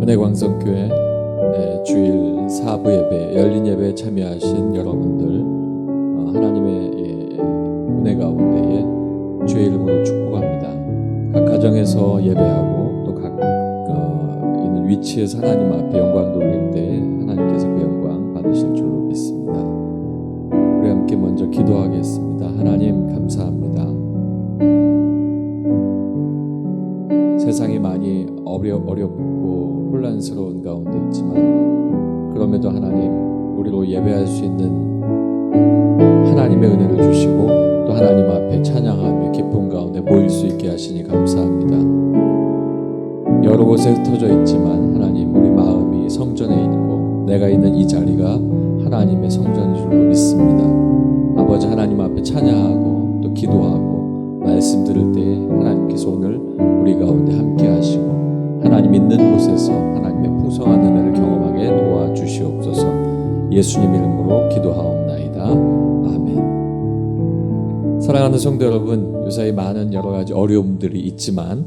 은혜광성교회 주일 4부 예배, 열린 예배에 참여하신 여러분들, 하나님의 은혜 가운데에 주의 이름으로 축복합니다. 각 가정에서 예배하고 또 각 있는 위치에서 하나님 앞에 영광 돌릴 때에 하나님께서 그 영광 받으실 줄로 믿습니다. 우리 함께 먼저 기도하겠습니다. 하나님 감사합니다. 세상이 많이 어렵고 혼란스러운 가운데 있지만 그럼에도 하나님, 우리로 예배할 수 있는 하나님의 은혜를 주시고 또 하나님 앞에 찬양하며 기쁨 가운데 모일 수 있게 하시니 감사합니다. 여러 곳에 흩어져 있지만 하나님, 우리 마음이 성전에 있고 내가 있는 이 자리가 하나님의 성전인 줄로 믿습니다. 아버지, 하나님 앞에 찬양하고 또 기도하고 말씀 들을 때에 하나님께서 오늘 우리 가운데 함께 하시고 하나님 있는 곳에서 하나님의 풍성한 은혜를 경험하게 도와주시옵소서. 예수님 이름으로 기도하옵나이다. 아멘. 사랑하는 성도 여러분, 요사이 많은 여러 가지 어려움들이 있지만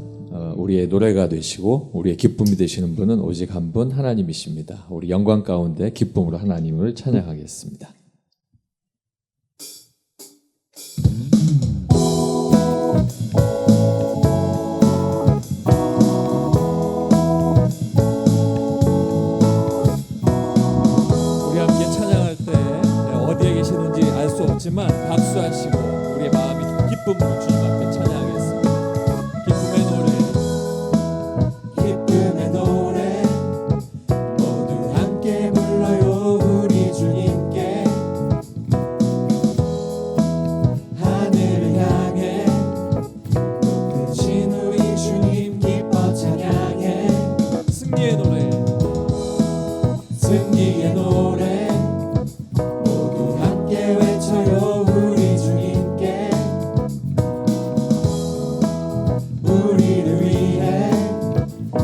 우리의 노래가 되시고 우리의 기쁨이 되시는 분은 오직 한 분, 하나님이십니다. 우리 영광 가운데 기쁨으로 하나님을 찬양하겠습니다. 지만 박수하시고 우리의 마음이 기쁨으로 주님 앞에 찬양하겠습니다. 기쁨의 노래 모두 함께 불러요. 우리 주님께 하늘을 향해 높으신 우리 주님 기뻐 찬양해. 승리의 노래 우리 주님께 우리를 위해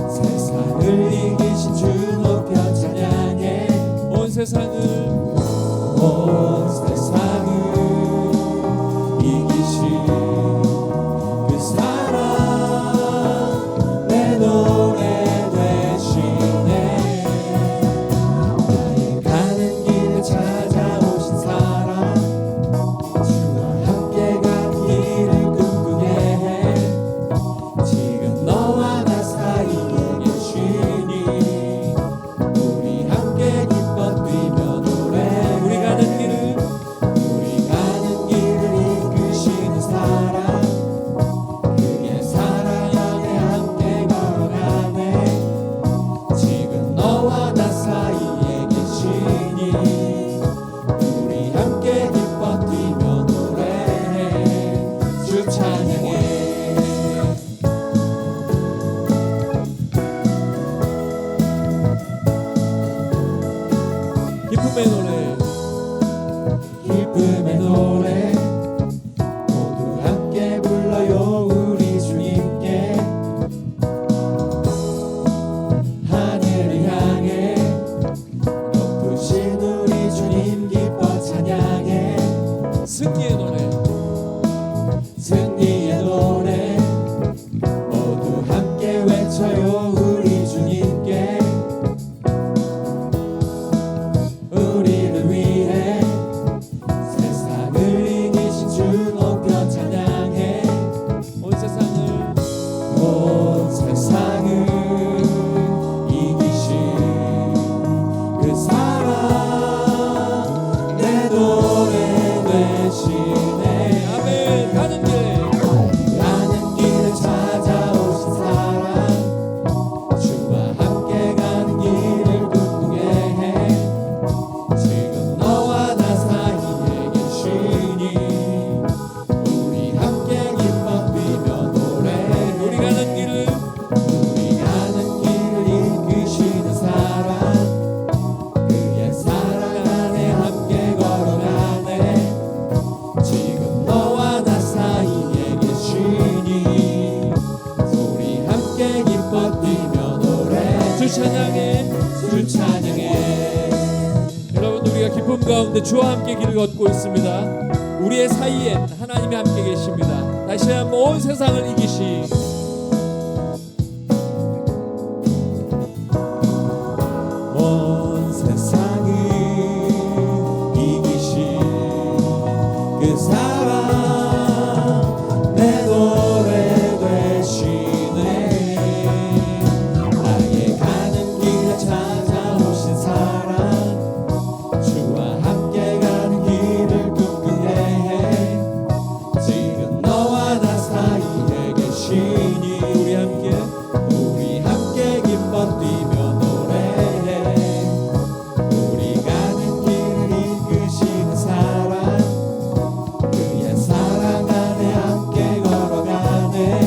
세상을 이기신 주 높여 찬양해. 온 세상을 이기신 그 사랑 내 노래 되시네. 나의 가는 길에 찾아오신 사랑, 기쁨의 노래 모두 함께 불러요. 우리 주님께 하늘을 향해 높으신 우리 주님 기뻐 찬양해. 승리의 노래 모두 함께 외쳐요. 우리 주님께 우리를 위해 세상을 이기신 주 높여 찬양해. 온 세상을 이기신 그 사랑 내 노래 되시네. 아멘. 가는 길에 찾아오신 사랑, 주와 함께 가는 길을 기쁘게 해. 지금 너와 나 사이에 계시니 우리 함께 기뻐 뛰며 노래해. 우리 가는 길을 이끄시는 사랑, 그의 사랑 안에 함께 걸어가네. 지금 너와 나 사이에 계시니 우리 함께 기뻐 뛰며 노래해. 주 찬양해. 여러분, 우리가 기쁨 가운데 주와 함께 길을 걷고 있습니다. 우리의 사이엔 하나님이 함께 계십니다. 다시 한번 온 세상을 이기시 그 사랑 내 노래 되시네. 나의 가는 길에 찾아오신 사랑, 주와 함께 가는 길을 꿈꾸게 해. 지금 너와 나 사이에 계시니 우리 함께 기뻐 뛰며 노래해. 우리 가는 길을 이끄시는 사랑, 그의 사랑 안에 함께 걸어가네.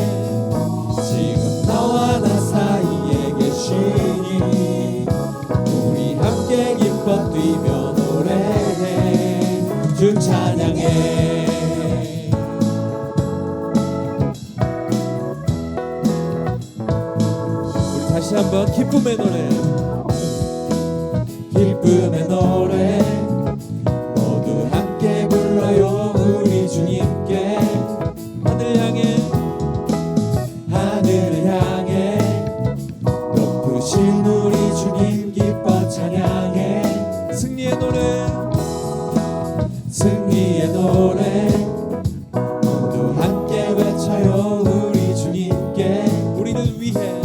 지금 너와 나 사이에 계시니 우리 함께 기뻐 뛰며 노래해. 주 찬양해. 우리 다시 한번 기쁨의 노래, 기쁨의 노래 모두 함께 불러요. 우리 주님께 하늘을 향해 높으신 우리 주님 기뻐 찬양해. 승리의 노래 모두 함께 외쳐요. 우리 주님께 우리를 위해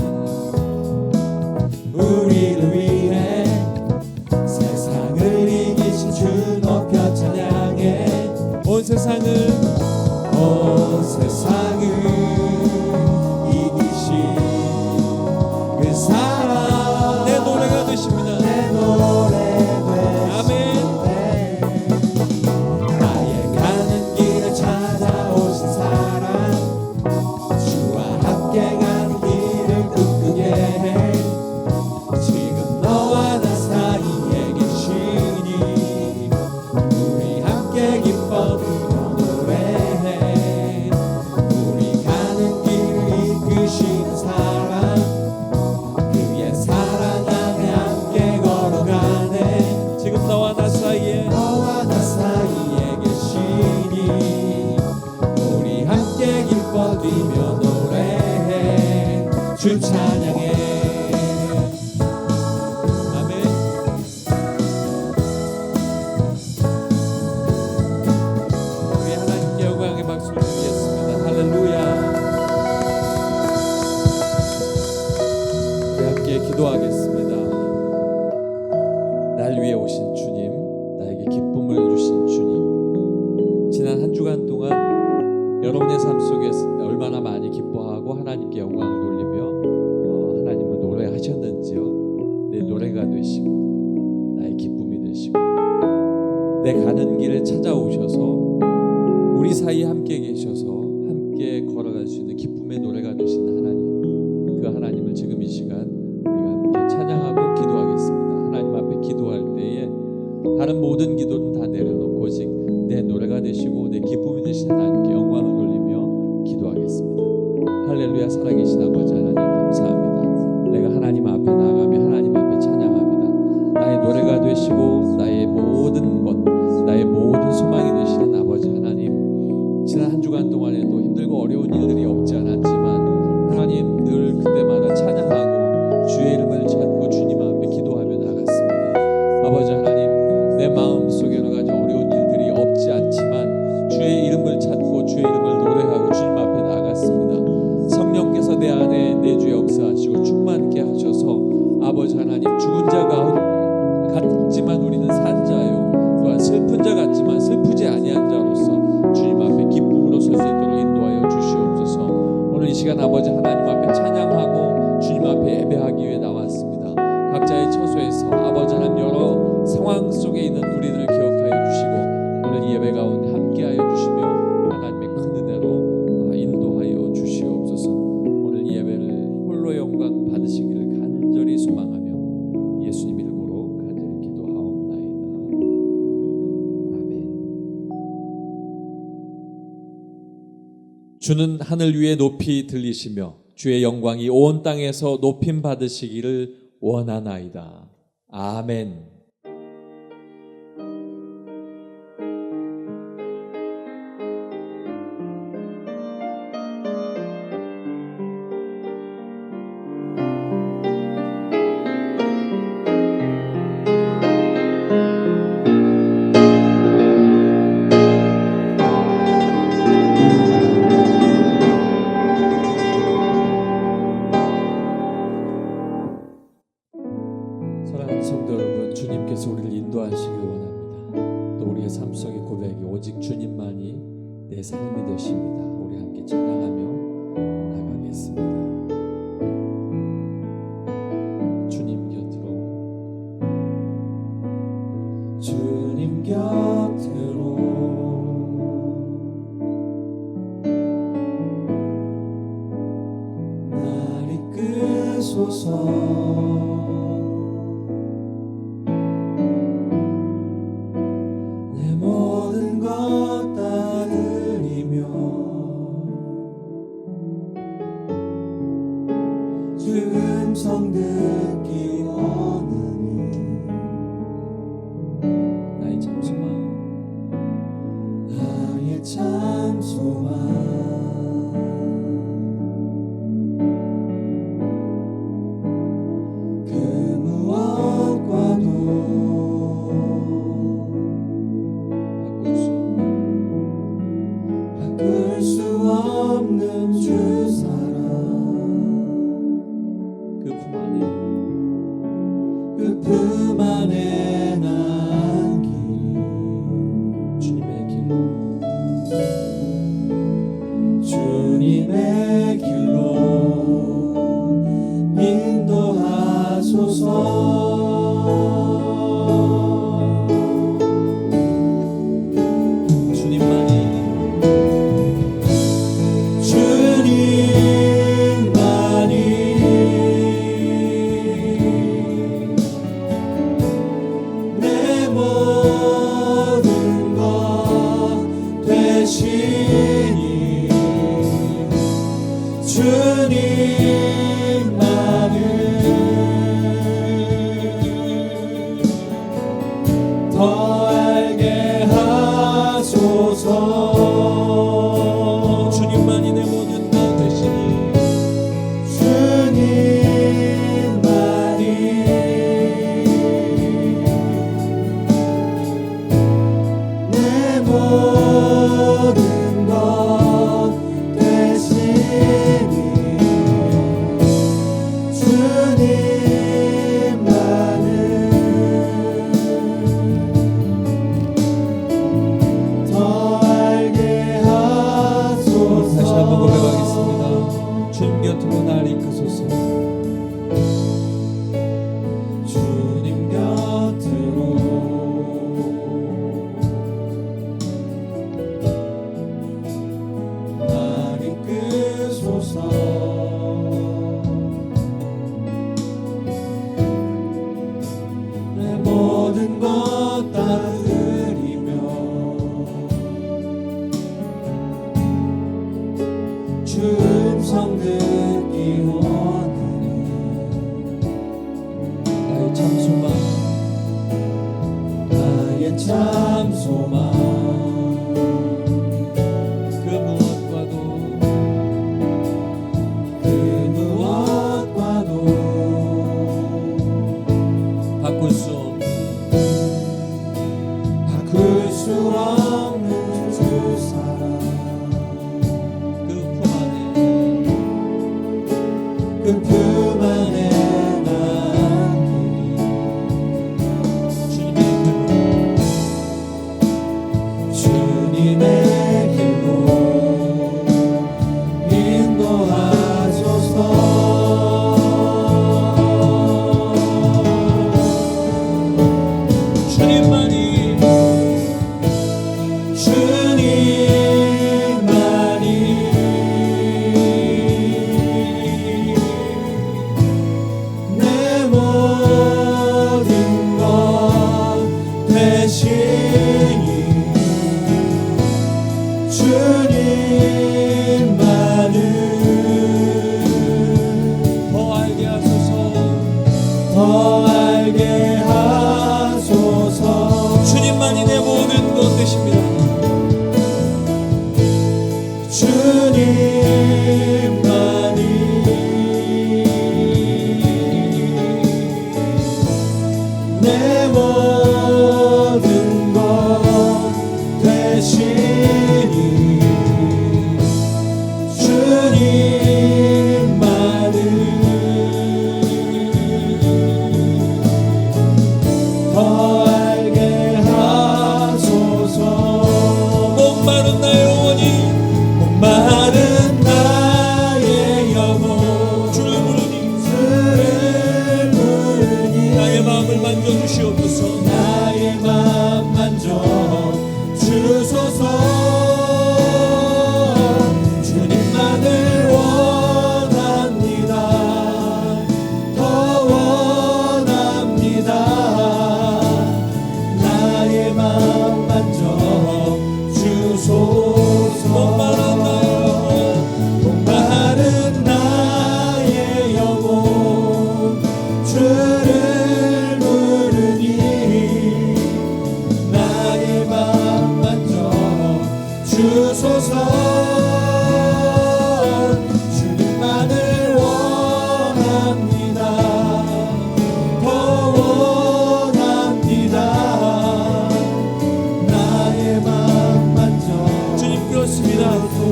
세상을 이기신 주 높여 찬양해. 온 세상을 이기신 그 사랑 내 노래가 되십니다. 내 노래 되시네. 나의 가는 길을 찾아오신 사랑, 주와 함께 가는 길을 꿈꾸게 해. 지금 너와 나 사이에 계시니 우리 함께 기뻐 노래해. 우리 가는 길을 이끄시는 사랑, 그의 사랑 안에 함께 걸어가네. 지금 너와 나 사이에 계시니 우리 함께 기뻐 뛰며 노래해. 주 찬양해. 기도하겠습니다. 날 위해 오신 주님, 나에게 기쁨을 주신 주님, 지난 한 주간 동안 여러분의 삶 속에서 얼마나 많이 기뻐하고 하나님께 영광을 돌리며 하나님을 노래하셨는지요. 내 노래가 되시고 나의 기쁨이 되시고 내 가는 길을 찾아오셔서 우리 사이에 함께 계셔서 함께 걸어갈 수 있는 기쁨의 노래가 되신 하나님, 그 하나님을 지금 이 시간 찬양하고 기도하겠습니다. 하나님 앞에 기도할 때에 다른 모든 기도는 다 내려놓고 오직 내 노래가 되시고 내 기쁨이 되신 하나님께 영광을 돌리며 기도하겠습니다. 할렐루야. 살아계신 아버지 하나님 감사합니다. 내가 하나님 앞에 나가며 하나님 앞에 찬양합니다. 나의 노래가 되시고 나의 모든 것, 나의 모든 소망이 되시는 아버지 하나님, 지난 한 주간 동안에도 힘들고 어려운 일들이 없지 않았지만 하나님 늘 그때마다 찬양하고 주의 이름을 찾고 주님 앞에 기도하며 나갔습니다. 아버지 하나님, 내 마음속에 여러 가지 어려운 일들이 없지 않지만 주의 이름을 찾고 주의 이름을 노래하고 주님 앞에 나갔습니다. 성령께서 내 안에 내주 역사하시고 충만케 하셔서 아버지 하나님, 죽은 자 같지만 우리는 산 자요, 또한 슬픈 자 같지만 슬프지 아니한 자로서 주님 앞에 기쁨으로 설 수 있도록 인도하여 주시옵소서. 오늘 이 시간 아버지 하나님 앞에 찬양하고 주님 앞에 예배하기 위해 나왔습니다. 각자의 처소에서 아버지 하나님 여러 상황 속에 있는 우리들을 기억하여 주시고 오늘 이 예배 가운데 함께하여 주시며 하나님의 큰 은혜로 인도하여 주시옵소서. 오늘 이 예배를 홀로 영광 받으시기를 간절히 소망하며 예수님 이름으로 간절히 기도하옵나이다. 아멘. 주는 하늘 위에 높이 들리시며 주의 영광이 온 땅에서 높임 받으시기를 원하나이다. 아멘. 주님만이 내 삶이 되십니다. 우리 함께 찬양하며 나가겠습니다. 주님 곁으로 날 이끄소서. 내 모든 것 다 드리며 주 음성 듣기 원하니 나의 참 소망 그 무엇과도 바꿀 수 없는 주 사랑 그 품 안에 난 길이 주님의 길로 인도하소서. 내 모든 것 되시니 주님만을 더 알게 하소서. 주님만이 내 모든 것 되시니 주님만이 내 모든 것 되시니 주님 곁으로 날 이끄소서. 내 모든 것 다 드리며 주 음성 듣기 원하니 나의 참 소망 그 무엇과도 바꿀 수 없는 주 사랑 그 품 안에 난 주님의 길로 인도하소서. 주님만이 내 모든 것 되시니 주님만을 더 알게 하소서. 주님만이 내 모든 것 되십니다. 주님만이 내 모든 것 되시니 목마른 나의 영혼이 목마른 나의 영혼 주를 부르니 나의 마음을 만져주시옵소서. 나의 마음 만져 주소서. 주님만을 원합니다. 더 원합니다. 나의 마음 만져 주소서. 목마른 나의 영혼 주를 부르니 나의 마음 만져 주소서. 주님만을 원합니다. 더 원합니다. 나의 마음 만져 주님 그렇습니다.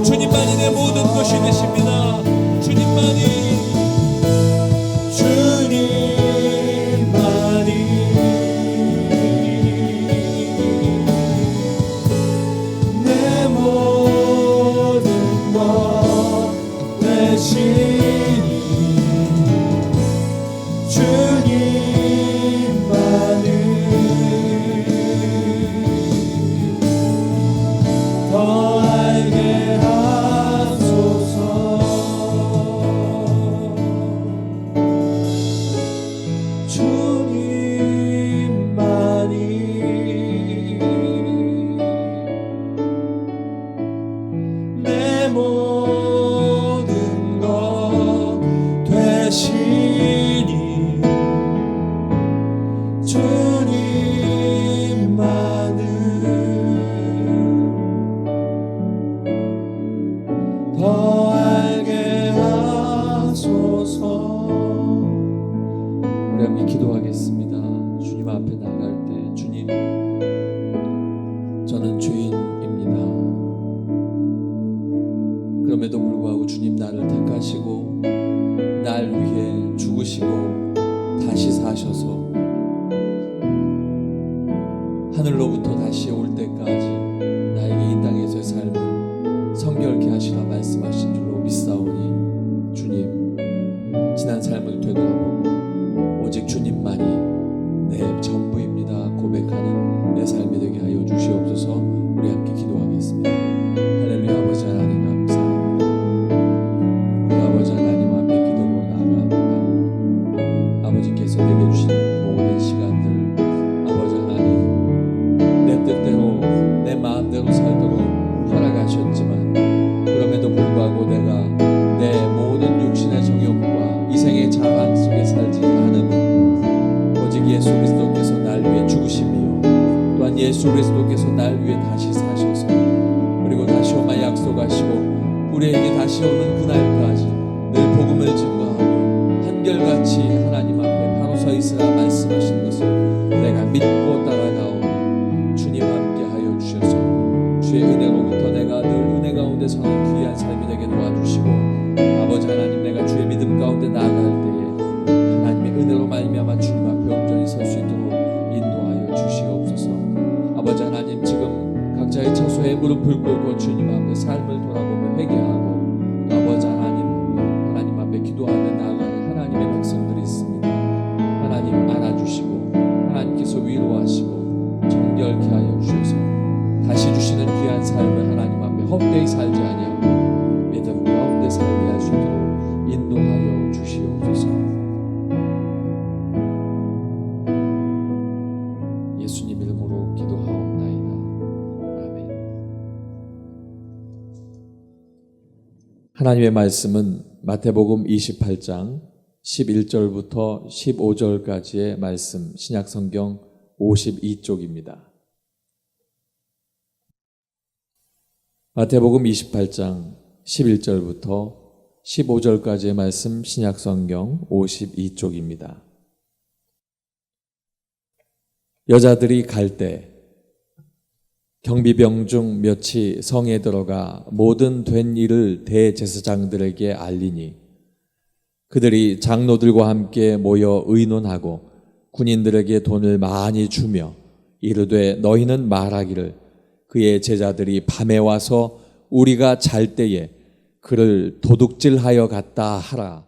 주님만이 내 모든 것이 되십니다. 주님만이 내 모든 것 되시니 주님만을 더 알게 하소서. 주님만이 내 모든 것 되시니 주님만을 더 알게 하소서. 우리 함께 기도하겠습니다. 주님 앞에 나갈 때 주님, 저는 죄인입니다. 그럼에도 불구하고 주님 나를 택하시고 날 위해 죽으시고 다시 사셔서 하늘로부터 다시 올 때까지 나에게 이 땅에서의 삶을 성결케 하시라 말씀하신 줄로 믿사오니 주님, 지난 삶을 되돌아보고 오직 주님만이 내 전부입니다 고백하는 내 삶이 되게 하여 주시옵소서. 우리 함께 기도하겠습니다. 할렐루야. 아버지 하나님 감사합니다. 우리 아버지 하나님 앞에 기도로 나아갑니다. 아버지께서 내게 주신 모든 시간들 아버지 하나님 내 뜻대로 내 마음대로 살도록 허락하셨지만 그럼에도 불구하고 내가 내 모든 육신의 정욕과 이생의 자랑 속에 살지 않음은 오직 예수 그리스도께서 날 위해 죽으심이요 또한 예수 그리스도께서 날 위해 다시 사셔서 그리고 다시 오마 약속하시고 우리에게 다시 오는 그날까지 늘 복음을 증거하며 한결같이 하나님 앞에 바로 서 있으라 말씀하신 것을 내가 믿고 따라가오니 주님 함께 하여 주셔서 주의 은혜로부터 내가 늘 은혜 가운데 서는 귀한 삶이 되게 도와주시고 아버지 하나님 내가 주의 믿음 가운데 나아갈 때에 하나님의 은혜로 말미암아 주님 앞에 온전히 설 수 있도록 인도하여 주시옵소서. 아버지 하나님 지금 각자의 처소에 무릎을 꿇고 주님 앞에 삶을 돌아보며 회개하고 아버지 하나님 앞에 기도하며 나아가는 하나님의 백성들이 있습니다. 하나님 안아주시고 하나님께서 위로하시고 정결케 하여 주셔서 다시 주시는 귀한 삶을 하나님 앞에 헛되이 살지 아니하고 믿음 가운데 살게 할 수 있도록 인도하여 주시옵소서. 예수님 이름으로 기도하옵나이다. 아멘. 하나님의 말씀은 마태복음 28장 11절부터 15절까지의 말씀, 신약성경 52쪽입니다. 마태복음 28장 11절부터 15절까지의 말씀, 신약성경 52쪽입니다. 여자들이 갈 때 경비병 중 몇이 성에 들어가 모든 된 일을 대제사장들에게 알리니 그들이 장로들과 함께 모여 의논하고 군인들에게 돈을 많이 주며 이르되 너희는 말하기를 그의 제자들이 밤에 와서 우리가 잘 때에 그를 도둑질하여 갔다 하라.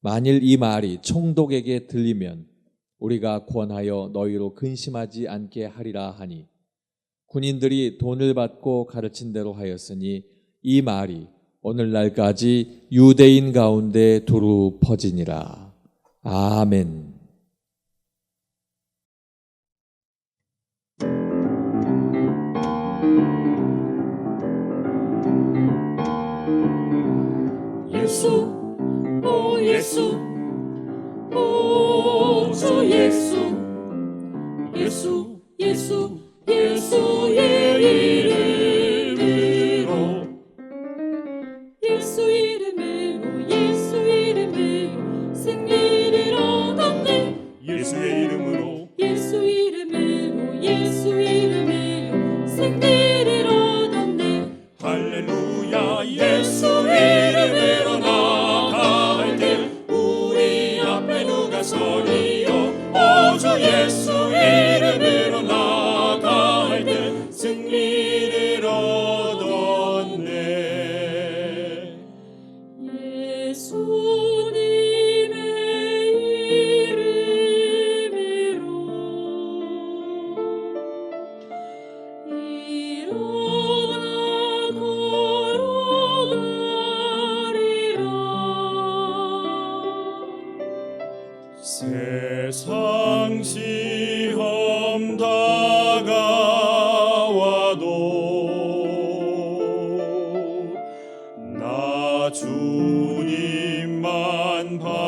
만일 이 말이 총독에게 들리면 우리가 권하여 너희로 근심하지 않게 하리라 하니, 군인들이 돈을 받고 가르친 대로 하였으니 이 말이 오늘날까지 유대인 가운데 두루 퍼지니라. 아멘. 예수, 오 예수, 오 주 예수, 예수, 예수, 예수의 이름으로, 예수 이름으로, 예수 이름으로 승리를 얻었네. 예수의 이름으로, 예수 이름으로, 예수 이름으로 승리를 얻었네. 할렐루야. 예수 이름으로 나갈 때 우리 앞에 누가 서리요. 오주 예수 이름으로 나갈 때 승리를 얻었네. 예수님의 이름으로 일어나 걸어가리라. 세상 시험 다가와도 나 주님만 바라리라.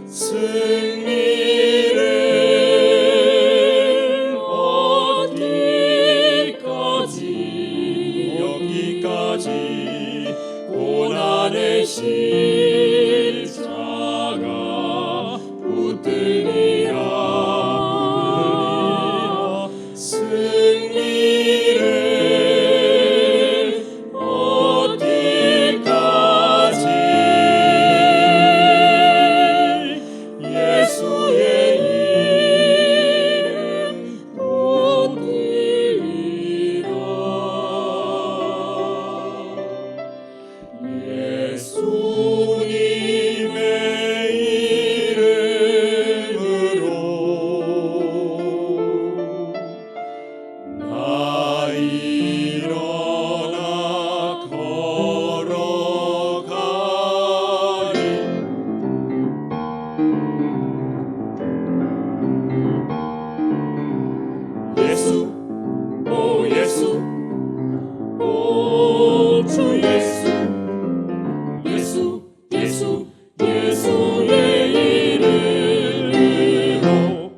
승리를 여기까지 고난의 십자가 붙들리라. 승리를 어디까지 예수의 이름 붙들리라. 예수님의 이름으로 나 일어나 걸어가리. 예수, 오 예수, 오 주 예수, 예수, 예수, 예수의 이름으로,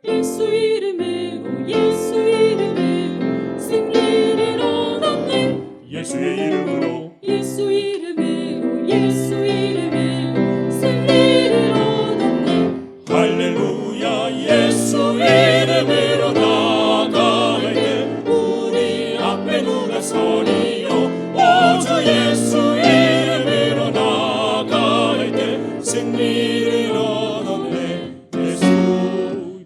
예수 이름으로, 예수 이름으로 승리를 얻었네. 예수의 이름으로, 예수 이름으로, 예수 이름으로 승리를 얻었네. 할렐루야. 예수 이름으로 나갈 때 우리 앞에 누가 서리요. 오주 예수 이름으로 나갈 때 승리를 얻었네.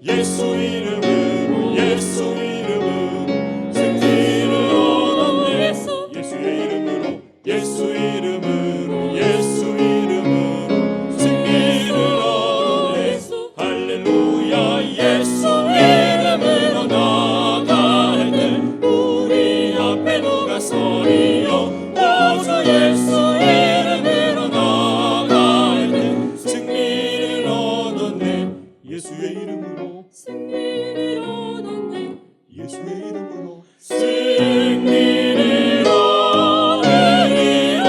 예수 이름으로, 예수 이름으로 승리를 얻었네. 예수의 이름으로, 예수 이름으로, 예수 이름으로 승리를 얻었네. 할렐루야. 예수 이름으로 나갈 때 우리 앞에 누가 서리요. 오주 예수 이름으로 나갈 때 승리를 얻었네. 예수의 이름으로, 승리를 얻었네. 예수의 이름으로 승리를 얻으리라.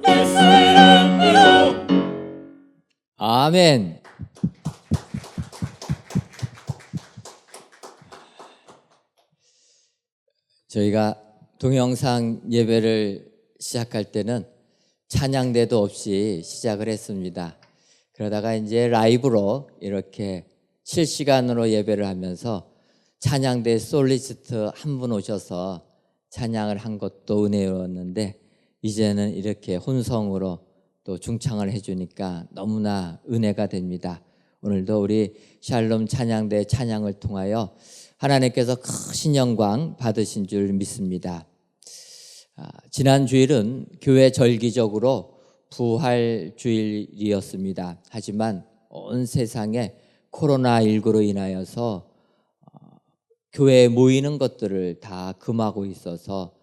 예수 이름으로. 아멘. 저희가 동영상 예배를 시작할 때는 찬양대도 없이 시작을 했습니다. 그러다가 이제 라이브로 이렇게 실시간으로 예배를 하면서 찬양대 솔리스트 한 분 오셔서 찬양을 한 것도 은혜였는데, 이제는 이렇게 혼성으로 또 중창을 해주니까 너무나 은혜가 됩니다. 오늘도 우리 샬롬 찬양대 찬양을 통하여 하나님께서 크신 영광 받으신 줄 믿습니다. 지난 주일은 교회 절기적으로 부활 주일이었습니다. 하지만 온 세상에 코로나19로 인하여서 교회에 모이는 것들을 다 금하고 있어서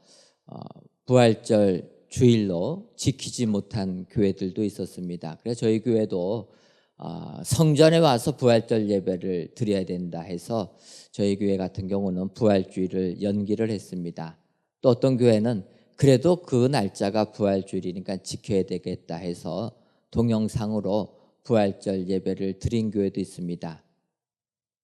부활절 주일로 지키지 못한 교회들도 있었습니다. 그래서 저희 교회도 성전에 와서 부활절 예배를 드려야 된다 해서 저희 교회 같은 경우는 부활주일을 연기를 했습니다. 또 어떤 교회는 그래도 그 날짜가 부활주일이니까 지켜야 되겠다 해서 동영상으로 부활절 예배를 드린 교회도 있습니다.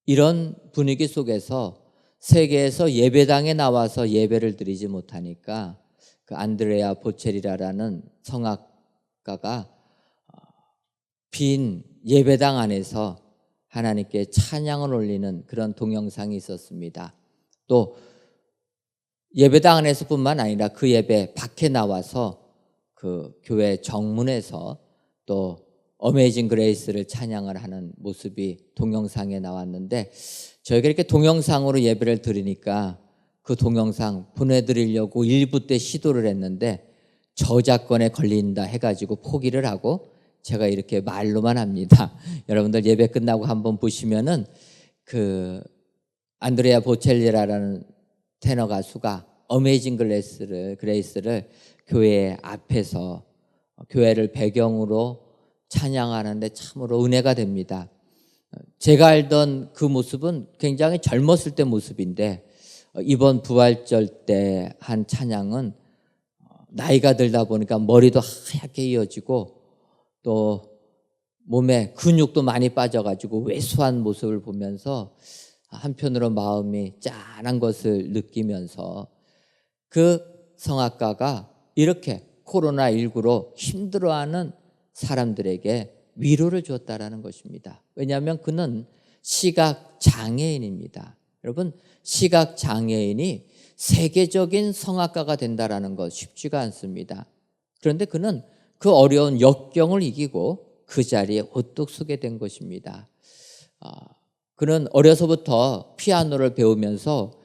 이런 분위기 속에서 세계에서 예배당에 나와서 예배를 드리지 못하니까 그 안드레아 보첼리라라는 성악가가 빈 예배당 안에서 하나님께 찬양을 올리는 그런 동영상이 있었습니다. 또 예배당 안에서뿐만 아니라 그 예배 밖에 나와서 그 교회 정문에서 또 어메이징 그레이스를 찬양을 하는 모습이 동영상에 나왔는데 저희가 이렇게 동영상으로 예배를 드리니까 그 동영상 보내드리려고 일부 때 시도를 했는데 저작권에 걸린다 해가지고 포기를 하고 제가 이렇게 말로만 합니다. 여러분들 예배 끝나고 한번 보시면은 그 안드레아 보첼리라라는 테너 가수가 어메이징 그레이스를 교회 앞에서 교회를 배경으로 찬양하는데 참으로 은혜가 됩니다. 제가 알던 그 모습은 굉장히 젊었을 때 모습인데 이번 부활절 때 한 찬양은 나이가 들다 보니까 머리도 하얗게 이어지고 또 몸에 근육도 많이 빠져가지고 왜소한 모습을 보면서 한편으로 마음이 짠한 것을 느끼면서 그 성악가가 이렇게 코로나19로 힘들어하는 사람들에게 위로를 주었다라는 것입니다. 왜냐하면 그는 시각장애인입니다. 여러분, 시각장애인이 세계적인 성악가가 된다라는 것 쉽지가 않습니다. 그런데 그는 그 어려운 역경을 이기고 그 자리에 우뚝 서게 된 것입니다. 그는 어려서부터 피아노를 배우면서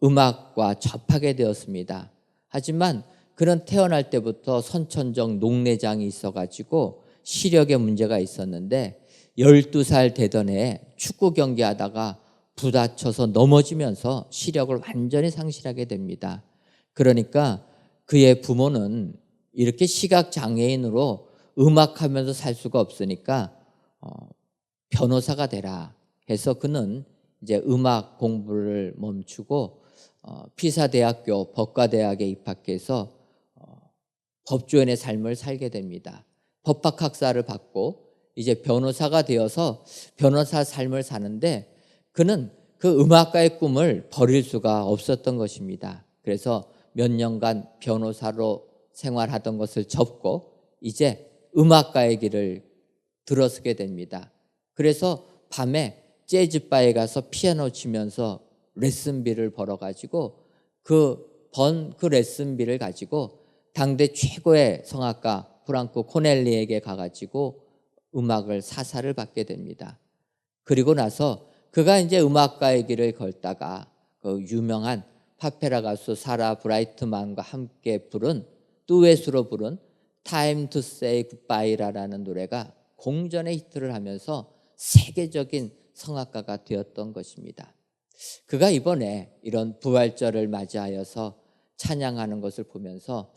음악과 접하게 되었습니다. 하지만 그는 태어날 때부터 선천적 녹내장이 있어가지고 시력에 문제가 있었는데 12살 되던 해에 축구 경기하다가 부다쳐서 넘어지면서 시력을 완전히 상실하게 됩니다. 그러니까 그의 부모는 이렇게 시각장애인으로 음악하면서 살 수가 없으니까 변호사가 되라 해서 그는 이제 음악 공부를 멈추고 피사대학교 법과대학에 입학해서 법조인의 삶을 살게 됩니다. 법학학사를 받고 이제 변호사가 되어서 변호사 삶을 사는데 그는 그 음악가의 꿈을 버릴 수가 없었던 것입니다. 그래서 몇 년간 변호사로 생활하던 것을 접고 이제 음악가의 길을 들어서게 됩니다. 그래서 밤에 재즈바에 가서 피아노 치면서 레슨비를 벌어가지고 그 레슨비를 가지고 당대 최고의 성악가 프랑코 코넬리에게 가가지고 음악을 사사를 받게 됩니다. 그리고 나서 그가 이제 음악가의 길을 걸다가 그 유명한 파페라 가수 사라 브라이트만과 함께 부른 듀엣으로 부른 Time to Say Goodbye라는 노래가 공전의 히트를 하면서 세계적인 성악가가 되었던 것입니다. 그가 이번에 이런 부활절을 맞이하여서 찬양하는 것을 보면서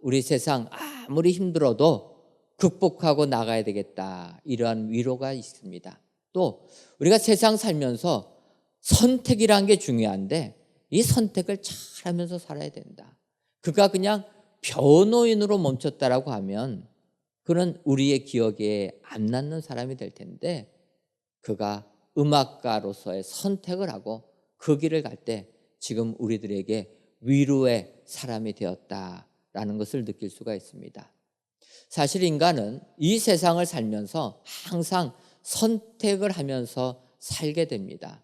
우리 세상 아무리 힘들어도 극복하고 나가야 되겠다, 이러한 위로가 있습니다. 또 우리가 세상 살면서 선택이라는 게 중요한데 이 선택을 잘하면서 살아야 된다. 그가 그냥 변호인으로 멈췄다라고 하면 그는 우리의 기억에 안 남는 사람이 될 텐데 그가 음악가로서의 선택을 하고 그 길을 갈 때 지금 우리들에게 위로의 사람이 되었다라는 것을 느낄 수가 있습니다. 사실 인간은 이 세상을 살면서 항상 선택을 하면서 살게 됩니다.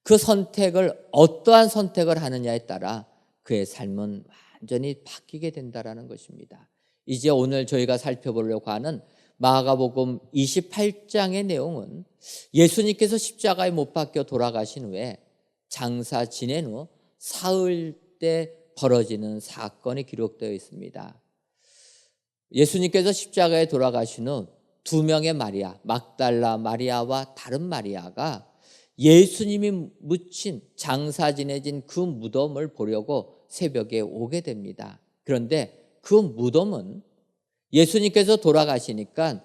그 선택을 어떠한 선택을 하느냐에 따라 그의 삶은 완전히 바뀌게 된다라는 것입니다. 이제 오늘 저희가 살펴보려고 하는 마가복음 28장의 내용은 예수님께서 십자가에 못 박혀 돌아가신 후에 장사 지낸 후 사흘 때 벌어지는 사건이 기록되어 있습니다. 예수님께서 십자가에 돌아가신 후 두 명의 마리아, 막달라 마리아와 다른 마리아가 예수님이 묻힌 장사 지내진 그 무덤을 보려고 새벽에 오게 됩니다. 그런데 그 무덤은 예수님께서 돌아가시니까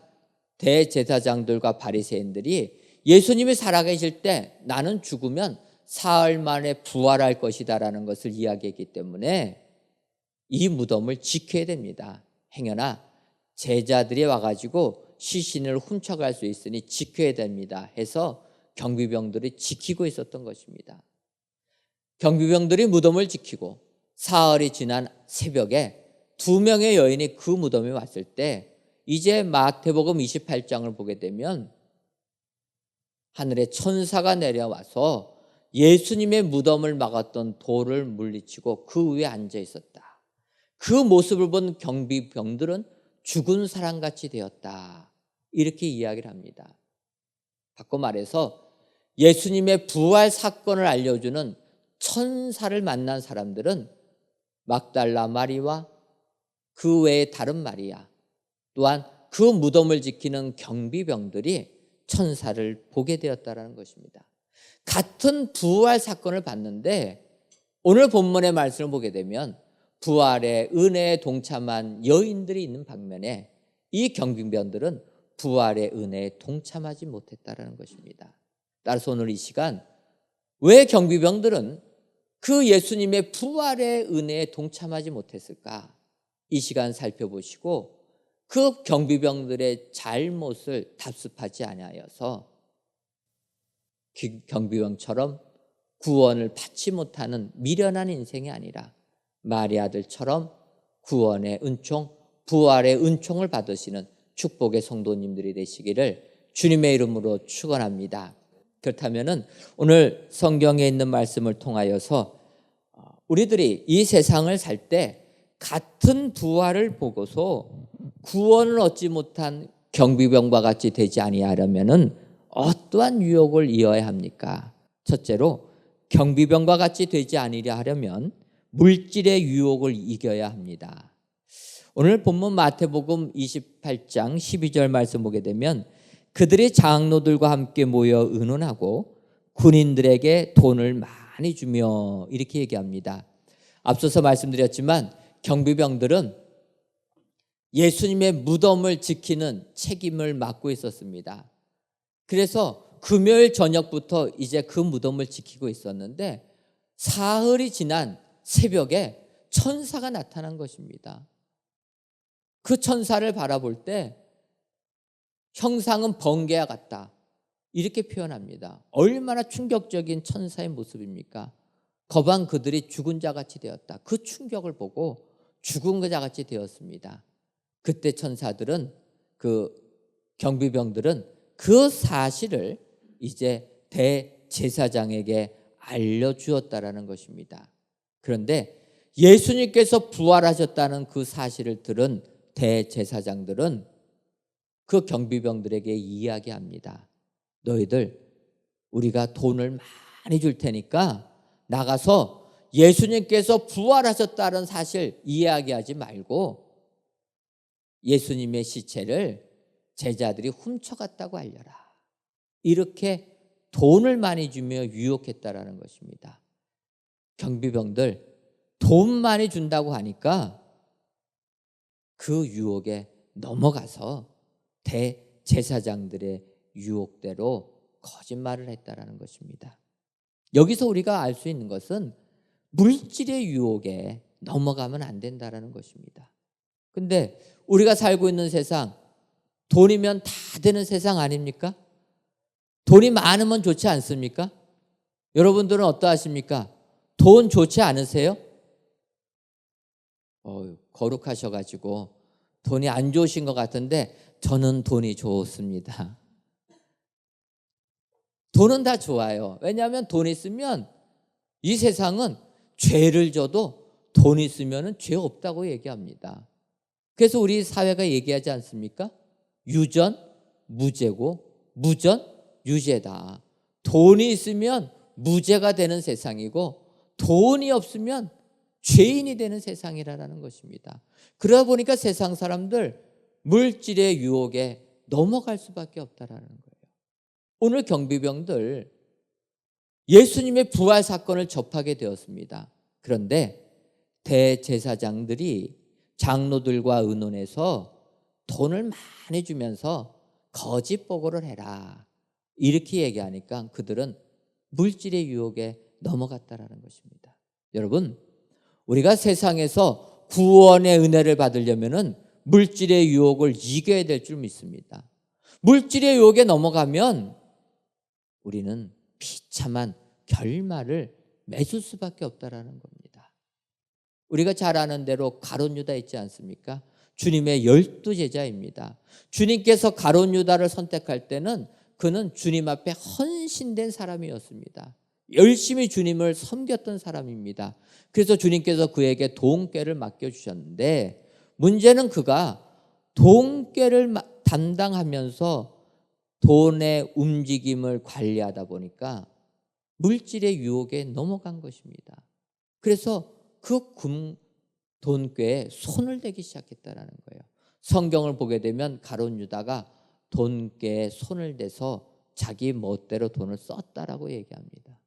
대제사장들과 바리새인들이 예수님이 살아계실 때 나는 죽으면 사흘 만에 부활할 것이다라는 것을 이야기했기 때문에 이 무덤을 지켜야 됩니다. 행여나 제자들이 와가지고 시신을 훔쳐갈 수 있으니 지켜야 됩니다 해서 경비병들이 지키고 있었던 것입니다. 경비병들이 무덤을 지키고 사흘이 지난 새벽에 두 명의 여인이 그 무덤에 왔을 때 이제 마태복음 28장을 보게 되면 하늘에 천사가 내려와서 예수님의 무덤을 막았던 돌을 물리치고 그 위에 앉아 있었다. 그 모습을 본 경비병들은 죽은 사람같이 되었다. 이렇게 이야기를 합니다. 바꿔 말해서 예수님의 부활 사건을 알려주는 천사를 만난 사람들은 막달라 마리와 그 외에 다른 마리아 또한 그 무덤을 지키는 경비병들이 천사를 보게 되었다는 것입니다. 같은 부활 사건을 봤는데 오늘 본문의 말씀을 보게 되면 부활의 은혜에 동참한 여인들이 있는 반면에 이 경비병들은 부활의 은혜에 동참하지 못했다는 것입니다. 따라서 오늘 이 시간 왜 경비병들은 그 예수님의 부활의 은혜에 동참하지 못했을까? 이 시간 살펴보시고 그 경비병들의 잘못을 답습하지 아니하여서 경비병처럼 구원을 받지 못하는 미련한 인생이 아니라 마리아들처럼 구원의 은총, 부활의 은총을 받으시는 축복의 성도님들이 되시기를 주님의 이름으로 축원합니다. 그렇다면은 오늘 성경에 있는 말씀을 통하여서 우리들이 이 세상을 살 때 같은 부활을 보고서 구원을 얻지 못한 경비병과 같이 되지 아니하려면은 어떠한 유혹을 이어야 합니까? 첫째로 경비병과 같이 되지 아니려 하려면 물질의 유혹을 이겨야 합니다. 오늘 본문 마태복음 28장 12절 말씀 보게 되면 그들이 장로들과 함께 모여 의논하고 군인들에게 돈을 많이 주며 이렇게 얘기합니다. 앞서서 말씀드렸지만 경비병들은 예수님의 무덤을 지키는 책임을 맡고 있었습니다. 그래서 금요일 저녁부터 이제 그 무덤을 지키고 있었는데 사흘이 지난 새벽에 천사가 나타난 것입니다. 그 천사를 바라볼 때 형상은 번개와 같다 이렇게 표현합니다. 얼마나 충격적인 천사의 모습입니까? 거반 그들이 죽은 자같이 되었다. 그 충격을 보고 죽은 자같이 되었습니다. 그때 천사들은 그 경비병들은 그 사실을 이제 대제사장에게 알려주었다라는 것입니다. 그런데 예수님께서 부활하셨다는 그 사실을 들은 대제사장들은 그 경비병들에게 이야기합니다. 너희들 우리가 돈을 많이 줄 테니까 나가서 예수님께서 부활하셨다는 사실 이야기하지 말고 예수님의 시체를 제자들이 훔쳐갔다고 알려라. 이렇게 돈을 많이 주며 유혹했다라는 것입니다. 경비병들 돈 많이 준다고 하니까 그 유혹에 넘어가서 대제사장들의 유혹대로 거짓말을 했다라는 것입니다. 여기서 우리가 알 수 있는 것은 물질의 유혹에 넘어가면 안 된다라는 것입니다. 근데 우리가 살고 있는 세상 돈이면 다 되는 세상 아닙니까? 돈이 많으면 좋지 않습니까? 여러분들은 어떠하십니까? 돈 좋지 않으세요? 거룩하셔가지고 돈이 안 좋으신 것 같은데 저는 돈이 좋습니다. 돈은 다 좋아요. 왜냐하면 돈 있으면 이 세상은 죄를 져도 돈 있으면 죄 없다고 얘기합니다. 그래서 우리 사회가 얘기하지 않습니까? 유전 무죄고 무전 유죄다. 돈이 있으면 무죄가 되는 세상이고 돈이 없으면 죄인이 되는 세상이라는 것입니다. 그러다 보니까 세상 사람들 물질의 유혹에 넘어갈 수밖에 없다라는 거예요. 오늘 경비병들 예수님의 부활 사건을 접하게 되었습니다. 그런데 대제사장들이 장로들과 의논해서 돈을 많이 주면서 거짓 보고를 해라 이렇게 얘기하니까 그들은 물질의 유혹에 넘어갔다라는 것입니다. 여러분, 우리가 세상에서 구원의 은혜를 받으려면은 물질의 유혹을 이겨야 될 줄 믿습니다. 물질의 유혹에 넘어가면 우리는 비참한 결말을 맺을 수밖에 없다라는 겁니다. 우리가 잘 아는 대로 가룟 유다 있지 않습니까? 주님의 12제자입니다. 주님께서 가룟 유다를 선택할 때는 그는 주님 앞에 헌신된 사람이었습니다. 열심히 주님을 섬겼던 사람입니다. 그래서 주님께서 그에게 돈꾀를 맡겨주셨는데 문제는 그가 돈꾀를 담당하면서 돈의 움직임을 관리하다 보니까 물질의 유혹에 넘어간 것입니다. 그래서 그 돈꾀에 손을 대기 시작했다는 거예요. 성경을 보게 되면 가룟 유다가 돈꾀에 손을 대서 자기 멋대로 돈을 썼다라고 얘기합니다.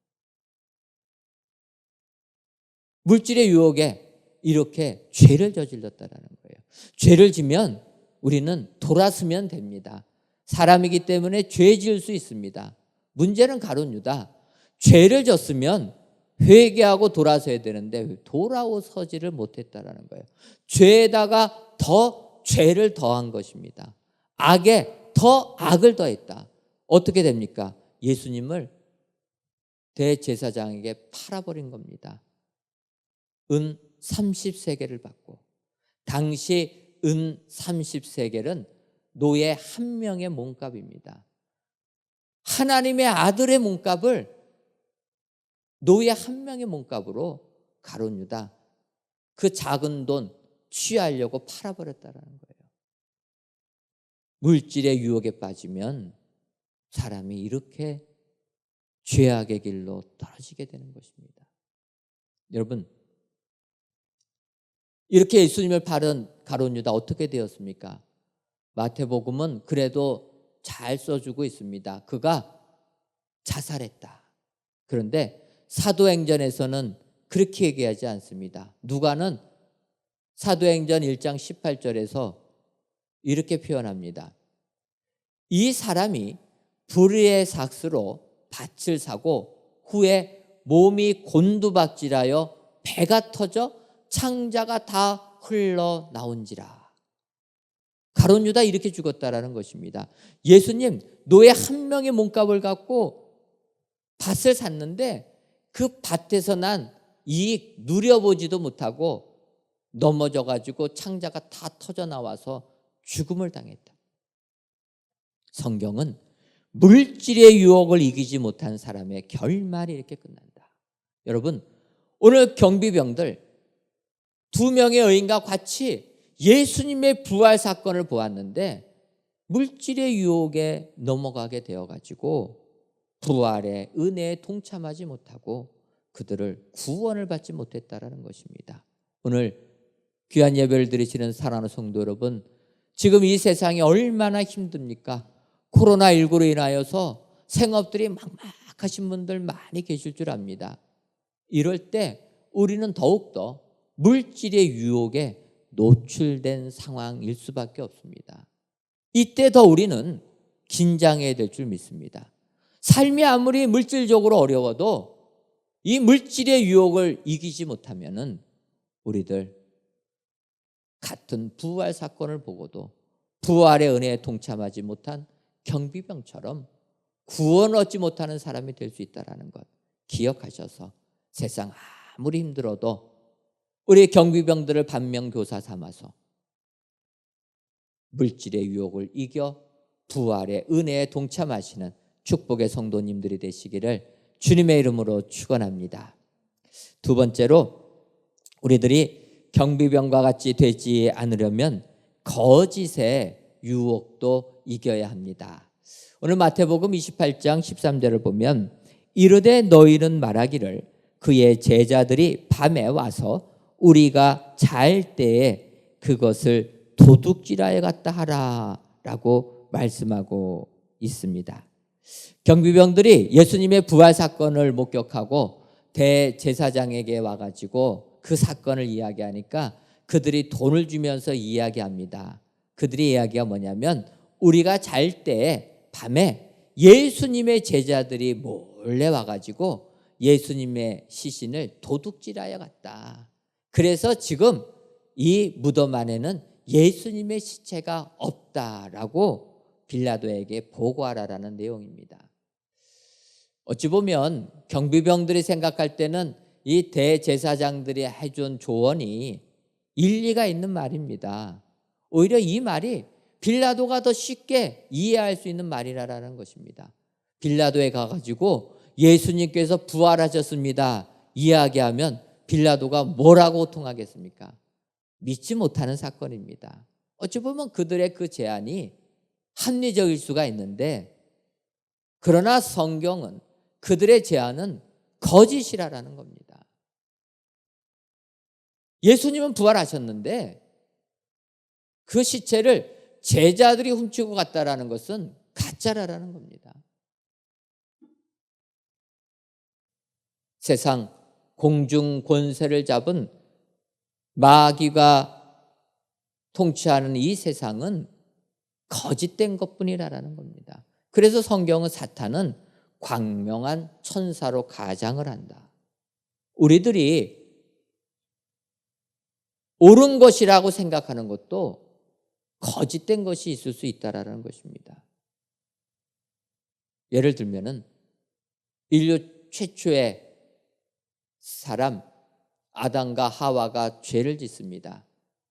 물질의 유혹에 이렇게 죄를 저질렀다라는 거예요. 죄를 지면 우리는 돌아서면 됩니다. 사람이기 때문에 죄 지을 수 있습니다. 문제는 가룟 유다, 죄를 졌으면 회개하고 돌아서야 되는데 돌아서지를 못했다라는 거예요. 죄에다가 더 죄를 더한 것입니다. 악에 더 악을 더했다. 어떻게 됩니까? 예수님을 대제사장에게 팔아버린 겁니다. 은 30세겔을 받고, 당시 은 30세겔은 노예 한 명의 몸값입니다. 하나님의 아들의 몸값을 노예 한 명의 몸값으로 가룟 유다 그 작은 돈 취하려고 팔아버렸다는 거예요. 물질의 유혹에 빠지면 사람이 이렇게 죄악의 길로 떨어지게 되는 것입니다. 여러분, 이렇게 예수님을 팔은 가룟 유다 어떻게 되었습니까? 마태복음은 그래도 잘 써주고 있습니다. 그가 자살했다. 그런데 사도행전에서는 그렇게 얘기하지 않습니다. 누가는 사도행전 1장 18절에서 이렇게 표현합니다. 이 사람이 불의의 삭스로 밭을 사고 후에 몸이 곤두박질하여 배가 터져 창자가 다 흘러나온지라. 가룟 유다 이렇게 죽었다라는 것입니다. 예수님 노예 한 명의 몸값을 갖고 밭을 샀는데 그 밭에서 난 이익 누려보지도 못하고 넘어져 가지고 창자가 다 터져 나와서 죽음을 당했다. 성경은 물질의 유혹을 이기지 못한 사람의 결말이 이렇게 끝난다. 여러분, 오늘 경비병들 2명의 여인과 같이 예수님의 부활 사건을 보았는데 물질의 유혹에 넘어가게 되어가지고 부활의 은혜에 동참하지 못하고 그들을 구원을 받지 못했다라는 것입니다. 오늘 귀한 예배를 드리시는 사랑하는 성도 여러분, 지금 이 세상이 얼마나 힘듭니까? 코로나19로 인하여서 생업들이 막막하신 분들 많이 계실 줄 압니다. 이럴 때 우리는 더욱더 물질의 유혹에 노출된 상황일 수밖에 없습니다. 이때 더 우리는 긴장해야 될 줄 믿습니다. 삶이 아무리 물질적으로 어려워도 이 물질의 유혹을 이기지 못하면은 우리들 같은 부활 사건을 보고도 부활의 은혜에 동참하지 못한 경비병처럼 구원 얻지 못하는 사람이 될 수 있다는 것 기억하셔서 세상 아무리 힘들어도 우리 경비병들을 반면교사 삼아서 물질의 유혹을 이겨 부활의 은혜에 동참하시는 축복의 성도님들이 되시기를 주님의 이름으로 축원합니다. 두 번째로 우리들이 경비병과 같이 되지 않으려면 거짓에 유혹도 이겨야 합니다. 오늘 마태복음 28장 13절을 보면 이르되 너희는 말하기를 그의 제자들이 밤에 와서 우리가 잘 때에 그것을 도둑질하여 갔다 하라 라고 말씀하고 있습니다. 경비병들이 예수님의 부활 사건을 목격하고 대제사장에게 와가지고 그 사건을 이야기하니까 그들이 돈을 주면서 이야기합니다. 그들의 이야기가 뭐냐면 우리가 잘 때 밤에 예수님의 제자들이 몰래 와가지고 예수님의 시신을 도둑질하여 갔다. 그래서 지금 이 무덤 안에는 예수님의 시체가 없다라고 빌라도에게 보고하라라는 내용입니다. 어찌 보면 경비병들이 생각할 때는 이 대제사장들이 해준 조언이 일리가 있는 말입니다. 오히려 이 말이 빌라도가 더 쉽게 이해할 수 있는 말이라는 것입니다. 빌라도에 가가지고 예수님께서 부활하셨습니다 이야기하면 빌라도가 뭐라고 호통하겠습니까? 믿지 못하는 사건입니다. 어찌 보면 그들의 그 제안이 합리적일 수가 있는데 그러나 성경은 그들의 제안은 거짓이라는 겁니다. 예수님은 부활하셨는데 그 시체를 제자들이 훔치고 갔다라는 것은 가짜라는 겁니다. 세상 공중 권세를 잡은 마귀가 통치하는 이 세상은 거짓된 것뿐이라는 겁니다. 그래서 성경은 사탄은 광명한 천사로 가장을 한다. 우리들이 옳은 것이라고 생각하는 것도 거짓된 것이 있을 수 있다라는 것입니다. 예를 들면은 인류 최초의 사람 아담과 하와가 죄를 짓습니다.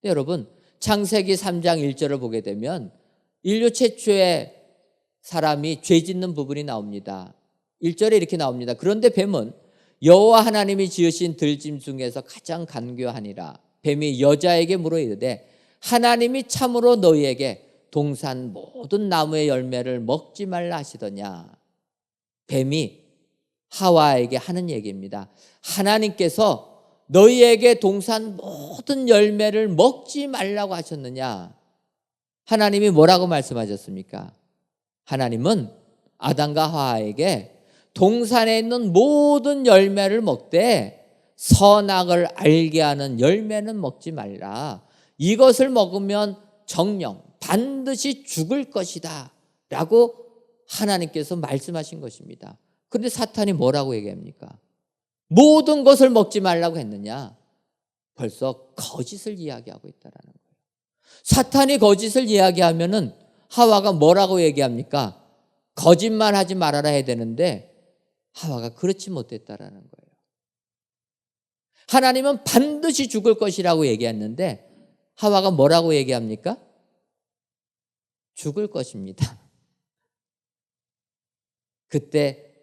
여러분 창세기 3장 1절을 보게 되면 인류 최초의 사람이 죄 짓는 부분이 나옵니다. 1절에 이렇게 나옵니다. 그런데 뱀은 여호와 하나님이 지으신 들짐 중에서 가장 간교하니라. 뱀이 여자에게 물어 이르되 하나님이 참으로 너희에게 동산 모든 나무의 열매를 먹지 말라 하시더냐. 뱀이 하와에게 하는 얘기입니다. 하나님께서 너희에게 동산 모든 열매를 먹지 말라고 하셨느냐. 하나님이 뭐라고 말씀하셨습니까? 하나님은 아담과 하와에게 동산에 있는 모든 열매를 먹되 선악을 알게 하는 열매는 먹지 말라. 이것을 먹으면 정령 반드시 죽을 것이다 라고 하나님께서 말씀하신 것입니다. 그런데 사탄이 뭐라고 얘기합니까? 모든 것을 먹지 말라고 했느냐? 벌써 거짓을 이야기하고 있다는 거예요. 사탄이 거짓을 이야기하면은 하와가 뭐라고 얘기합니까? 거짓말 하지 말아라 해야 되는데 하와가 그렇지 못했다라는 거예요. 하나님은 반드시 죽을 것이라고 얘기했는데 하와가 뭐라고 얘기합니까? 죽을 것입니다. 그때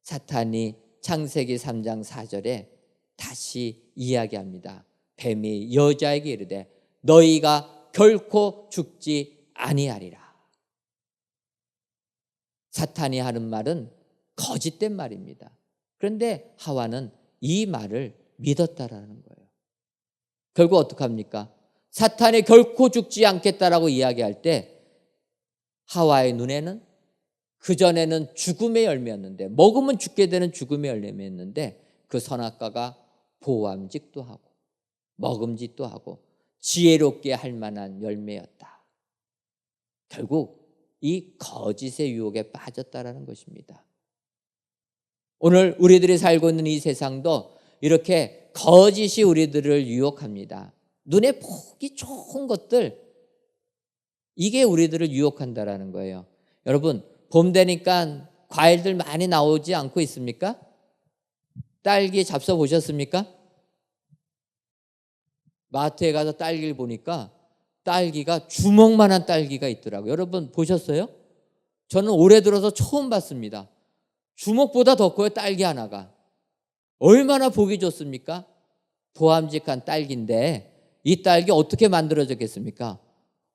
사탄이 창세기 3장 4절에 다시 이야기합니다. 뱀이 여자에게 이르되 너희가 결코 죽지 아니하리라. 사탄이 하는 말은 거짓된 말입니다. 그런데 하와는 이 말을 믿었다라는 거예요. 결국 어떡합니까? 사탄이 결코 죽지 않겠다라고 이야기할 때 하와의 눈에는 그전에는 죽음의 열매였는데 먹으면 죽게 되는 죽음의 열매였는데 그 선악과가 보암직도 하고 먹음직도 하고 지혜롭게 할 만한 열매였다. 결국 이 거짓의 유혹에 빠졌다라는 것입니다. 오늘 우리들이 살고 있는 이 세상도 이렇게 거짓이 우리들을 유혹합니다. 눈에 보기 좋은 것들, 이게 우리들을 유혹한다라는 거예요. 여러분, 봄 되니까 과일들 많이 나오지 않고 있습니까? 딸기 잡숴 보셨습니까? 마트에 가서 딸기를 보니까 딸기가 주먹만한 딸기가 있더라고요. 여러분 보셨어요? 저는 올해 들어서 처음 봤습니다. 주먹보다 더 커요, 딸기 하나가. 얼마나 보기 좋습니까? 보암직한 딸기인데 이 딸기 어떻게 만들어졌겠습니까?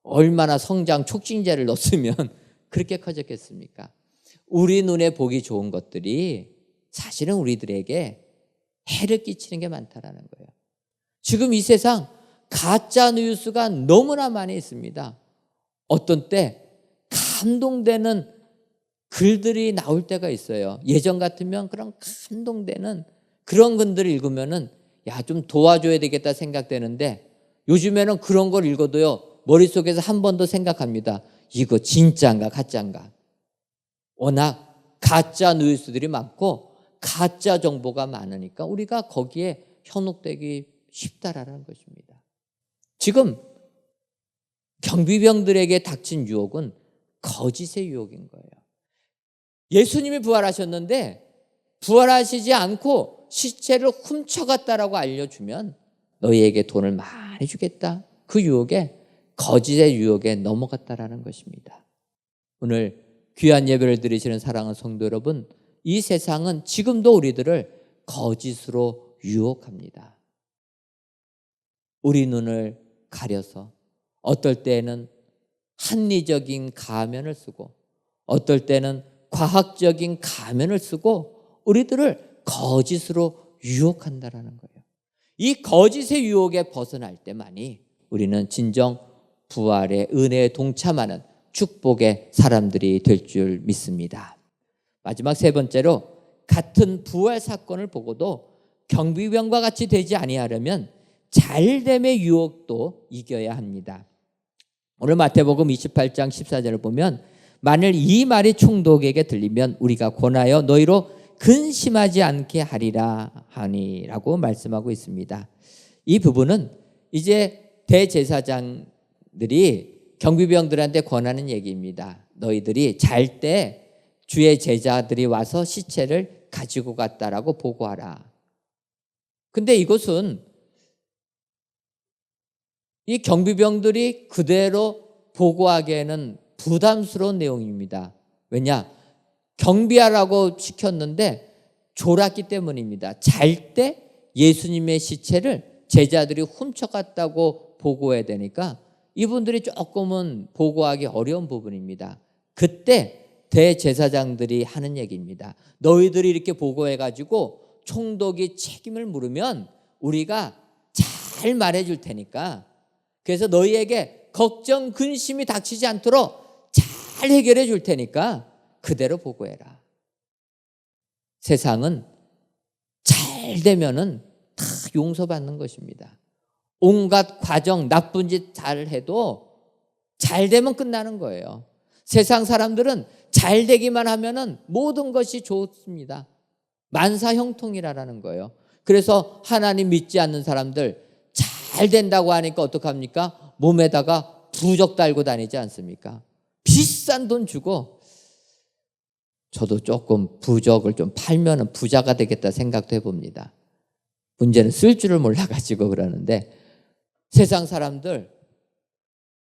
얼마나 성장 촉진제를 넣었으면 그렇게 커졌겠습니까? 우리 눈에 보기 좋은 것들이 사실은 우리들에게 해를 끼치는 게 많다라는 거예요. 지금 이 세상 가짜 뉴스가 너무나 많이 있습니다. 어떤 때 감동되는 글들이 나올 때가 있어요. 예전 같으면 그런 감동되는 그런 글들을 읽으면은 야, 좀 도와줘야 되겠다 생각되는데 요즘에는 그런 걸 읽어도요, 머릿속에서 한 번 더 생각합니다. 이거 진짜인가 가짜인가. 워낙 가짜 뉴스들이 많고 가짜 정보가 많으니까 우리가 거기에 현혹되기 쉽다라는 것입니다. 지금 경비병들에게 닥친 유혹은 거짓의 유혹인 거예요. 예수님이 부활하셨는데 부활하시지 않고 시체를 훔쳐갔다라고 알려주면 너희에게 돈을 많이 주겠다. 그 유혹에, 거짓의 유혹에 넘어갔다라는 것입니다. 오늘 귀한 예배를 드리시는 사랑하는 성도 여러분, 이 세상은 지금도 우리들을 거짓으로 유혹합니다. 우리 눈을 가려서 어떨 때는 합리적인 가면을 쓰고 어떨 때는 과학적인 가면을 쓰고 우리들을 거짓으로 유혹한다라는 거예요. 이 거짓의 유혹에 벗어날 때만이 우리는 진정 부활의 은혜에 동참하는 축복의 사람들이 될 줄 믿습니다. 마지막 세 번째로, 같은 부활 사건을 보고도 경비병과 같이 되지 아니하려면 잘됨의 유혹도 이겨야 합니다. 오늘 마태복음 28장 14절을 보면 만일 이 말이 총독에게 들리면 우리가 권하여 너희로 근심하지 않게 하리라 하니라고 말씀하고 있습니다. 이 부분은 이제 대제사장들이 경비병들한테 권하는 얘기입니다. 너희들이 잘 때 주의 제자들이 와서 시체를 가지고 갔다라고 보고하라. 근데 이것은 이 경비병들이 그대로 보고하기에는 부담스러운 내용입니다. 왜냐? 경비하라고 시켰는데 졸았기 때문입니다. 잘 때 예수님의 시체를 제자들이 훔쳐갔다고 보고해야 되니까 이분들이 조금은 보고하기 어려운 부분입니다. 그때 대제사장들이 하는 얘기입니다. 너희들이 이렇게 보고해가지고 총독이 책임을 물으면 우리가 잘 말해줄 테니까 그래서 너희에게 걱정, 근심이 닥치지 않도록 잘 해결해 줄 테니까 그대로 보고해라. 세상은 잘 되면은 다 용서받는 것입니다. 온갖 과정, 나쁜 짓 잘 해도 잘 되면 끝나는 거예요. 세상 사람들은 잘 되기만 하면은 모든 것이 좋습니다. 만사형통이라는 거예요. 그래서 하나님 믿지 않는 사람들 잘 된다고 하니까 어떡합니까? 몸에다가 부적 달고 다니지 않습니까? 비싼 돈 주고 저도 조금 부적을 좀 팔면 부자가 되겠다 생각도 해봅니다. 문제는 쓸 줄을 몰라가지고 그러는데 세상 사람들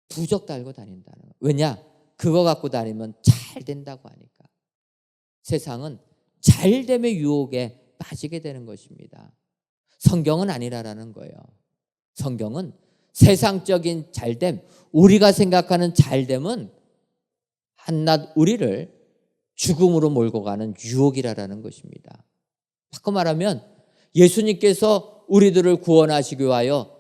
부적 달고 다닌다는 거예요. 왜냐? 그거 갖고 다니면 잘 된다고 하니까. 세상은 잘됨의 유혹에 빠지게 되는 것입니다. 성경은 아니라라는 거예요. 성경은 세상적인 잘됨, 우리가 생각하는 잘됨은 한낱 우리를 죽음으로 몰고 가는 유혹이라는 것입니다. 바꿔 말하면 예수님께서 우리들을 구원하시기 위하여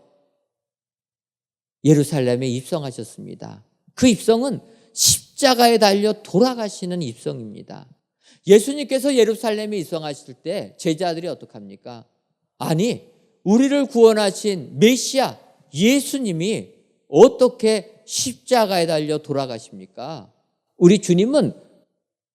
예루살렘에 입성하셨습니다. 그 입성은 십자가에 달려 돌아가시는 입성입니다. 예수님께서 예루살렘에 입성하실 때 제자들이 어떡합니까? 아니, 우리를 구원하신 메시아 예수님이 어떻게 십자가에 달려 돌아가십니까? 우리 주님은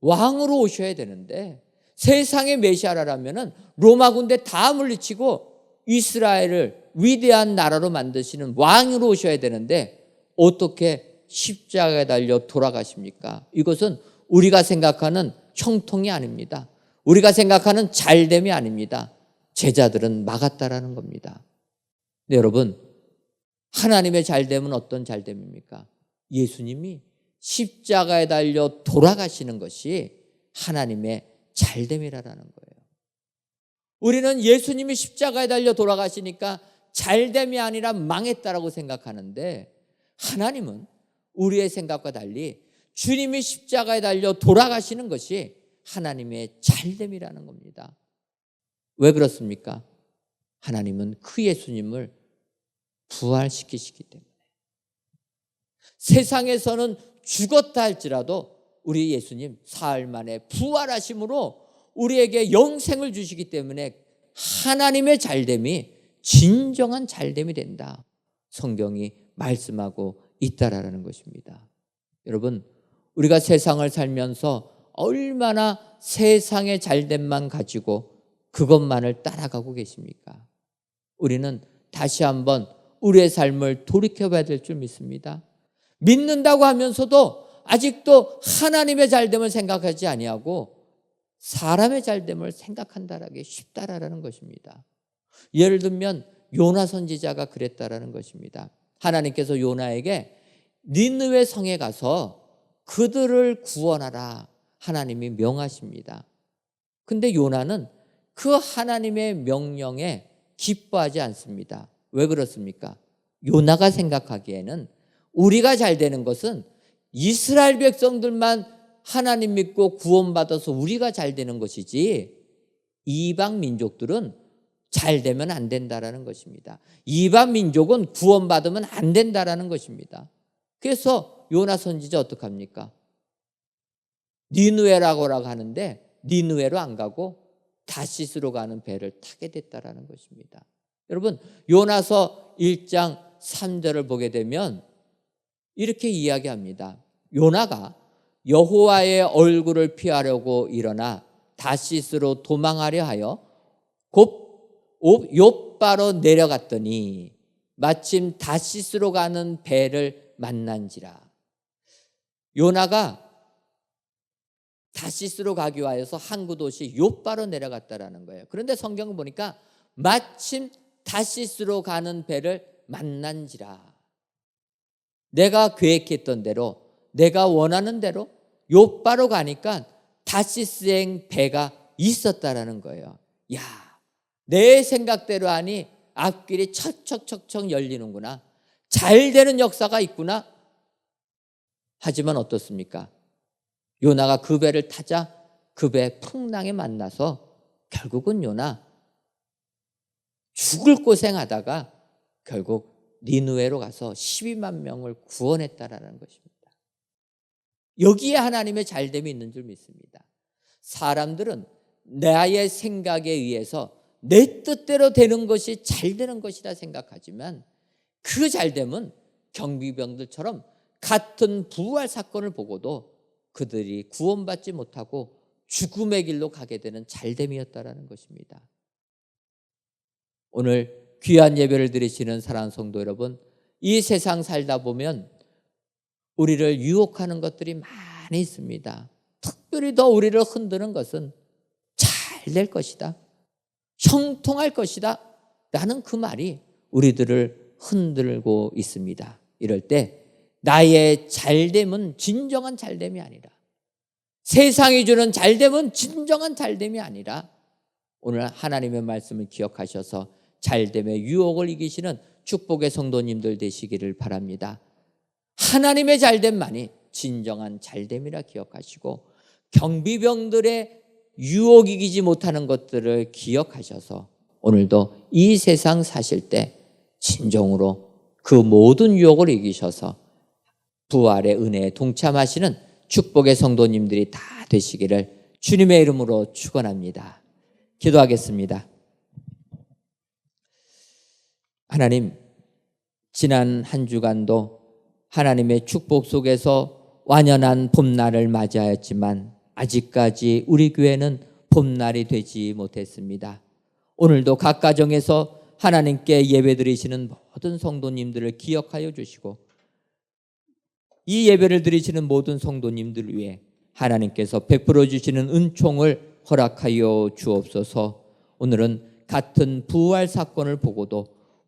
왕으로 오셔야 되는데 세상의 메시아라면 로마 군대 다 물리치고 이스라엘을 위대한 나라로 만드시는 왕으로 오셔야 되는데 어떻게 십자가에 달려 돌아가십니까? 이것은 우리가 생각하는 형통이 아닙니다. 우리가 생각하는 잘됨이 아닙니다. 제자들은 막았다라는 겁니다. 네, 여러분, 하나님의 잘됨은 어떤 잘됨입니까? 예수님이 십자가에 달려 돌아가시는 것이 하나님의 잘됨이라는 거예요. 우리는 예수님이 십자가에 달려 돌아가시니까 잘됨이 아니라 망했다라고 생각하는데 하나님은 우리의 생각과 달리 주님이 십자가에 달려 돌아가시는 것이 하나님의 잘됨이라는 겁니다. 왜 그렇습니까? 하나님은 그 예수님을 부활시키시기 때문에. 세상에서는 죽었다 할지라도 우리 예수님 사흘 만에 부활하심으로 우리에게 영생을 주시기 때문에 하나님의 잘됨이 진정한 잘됨이 된다. 성경이 말씀하고 있다라는 것입니다. 여러분, 우리가 세상을 살면서 얼마나 세상의 잘됨만 가지고 그것만을 따라가고 계십니까? 우리는 다시 한번 우리의 삶을 돌이켜봐야 될 줄 믿습니다. 믿는다고 하면서도 아직도 하나님의 잘됨을 생각하지 아니하고 사람의 잘됨을 생각한다라는 게 쉽다라는 것입니다. 예를 들면 요나 선지자가 그랬다라는 것입니다. 하나님께서 요나에게 니느웨 성에 가서 그들을 구원하라 하나님이 명하십니다. 근데 요나는 그 하나님의 명령에 기뻐하지 않습니다. 왜 그렇습니까? 요나가 생각하기에는 우리가 잘 되는 것은 이스라엘 백성들만 하나님 믿고 구원받아서 우리가 잘 되는 것이지 이방 민족들은 잘 되면 안 된다라는 것입니다. 이방 민족은 구원받으면 안 된다라는 것입니다. 그래서 요나 선지자 어떡합니까? 니느웨라고 하는데 니느웨로 안 가고 다시스로 가는 배를 타게 됐다라는 것입니다. 여러분, 요나서 1장 3절을 보게 되면 이렇게 이야기합니다. 요나가 여호와의 얼굴을 피하려고 일어나 다시스로 도망하려 하여 곧 욥바로 내려갔더니 마침 다시스로 가는 배를 만난지라. 요나가 다시스로 가기 위하여서 항구 도시 욥바로 내려갔다라는 거예요. 그런데 성경을 보니까 마침 다시스로 가는 배를 만난지라. 내가 계획했던 대로, 내가 원하는 대로 욥바로 가니까 다시스행 배가 있었다라는 거예요. 야, 내 생각대로 하니 앞길이 척척척척 열리는구나. 잘 되는 역사가 있구나. 하지만 어떻습니까? 요나가 그 배를 타자 그 배 풍랑에 만나서 결국은 요나 죽을 고생하다가 결국 니느웨로 가서 12만 명을 구원했다라는 것입니다. 여기에 하나님의 잘됨이 있는 줄 믿습니다. 사람들은 나의 생각에 의해서 내 뜻대로 되는 것이 잘 되는 것이라 생각하지만 그 잘됨은 경비병들처럼 같은 부활 사건을 보고도 그들이 구원받지 못하고 죽음의 길로 가게 되는 잘됨이었다라는 것입니다. 오늘 귀한 예배를 드리시는 사랑하는 성도 여러분, 이 세상 살다 보면 우리를 유혹하는 것들이 많이 있습니다. 특별히 더 우리를 흔드는 것은 잘 될 것이다, 형통할 것이다 라는 그 말이 우리들을 흔들고 있습니다. 이럴 때 나의 잘됨은 진정한 잘됨이 아니라, 세상이 주는 잘됨은 진정한 잘됨이 아니라 오늘 하나님의 말씀을 기억하셔서 잘됨의 유혹을 이기시는 축복의 성도님들 되시기를 바랍니다. 하나님의 잘됨만이 진정한 잘됨이라 기억하시고 경비병들의 유혹 이기지 못하는 것들을 기억하셔서 오늘도 이 세상 사실 때 진정으로 그 모든 유혹을 이기셔서 부활의 은혜에 동참하시는 축복의 성도님들이 다 되시기를 주님의 이름으로 축원합니다. 기도하겠습니다. 하나님, 지난 한 주간도 하나님의 축복 속에서 완연한 봄날을 맞이하였지만 아직까지 우리 교회는 봄날이 되지 못했습니다. 오늘도 각 가정에서 하나님께 예배드리시는 모든 성도님들을 기억하여 주시고 이 예배를 드리시는 모든 성도님들 위해 하나님께서 베풀어 주시는 은총을 허락하여 주옵소서. 오늘은 같은 부활 사건을 보고도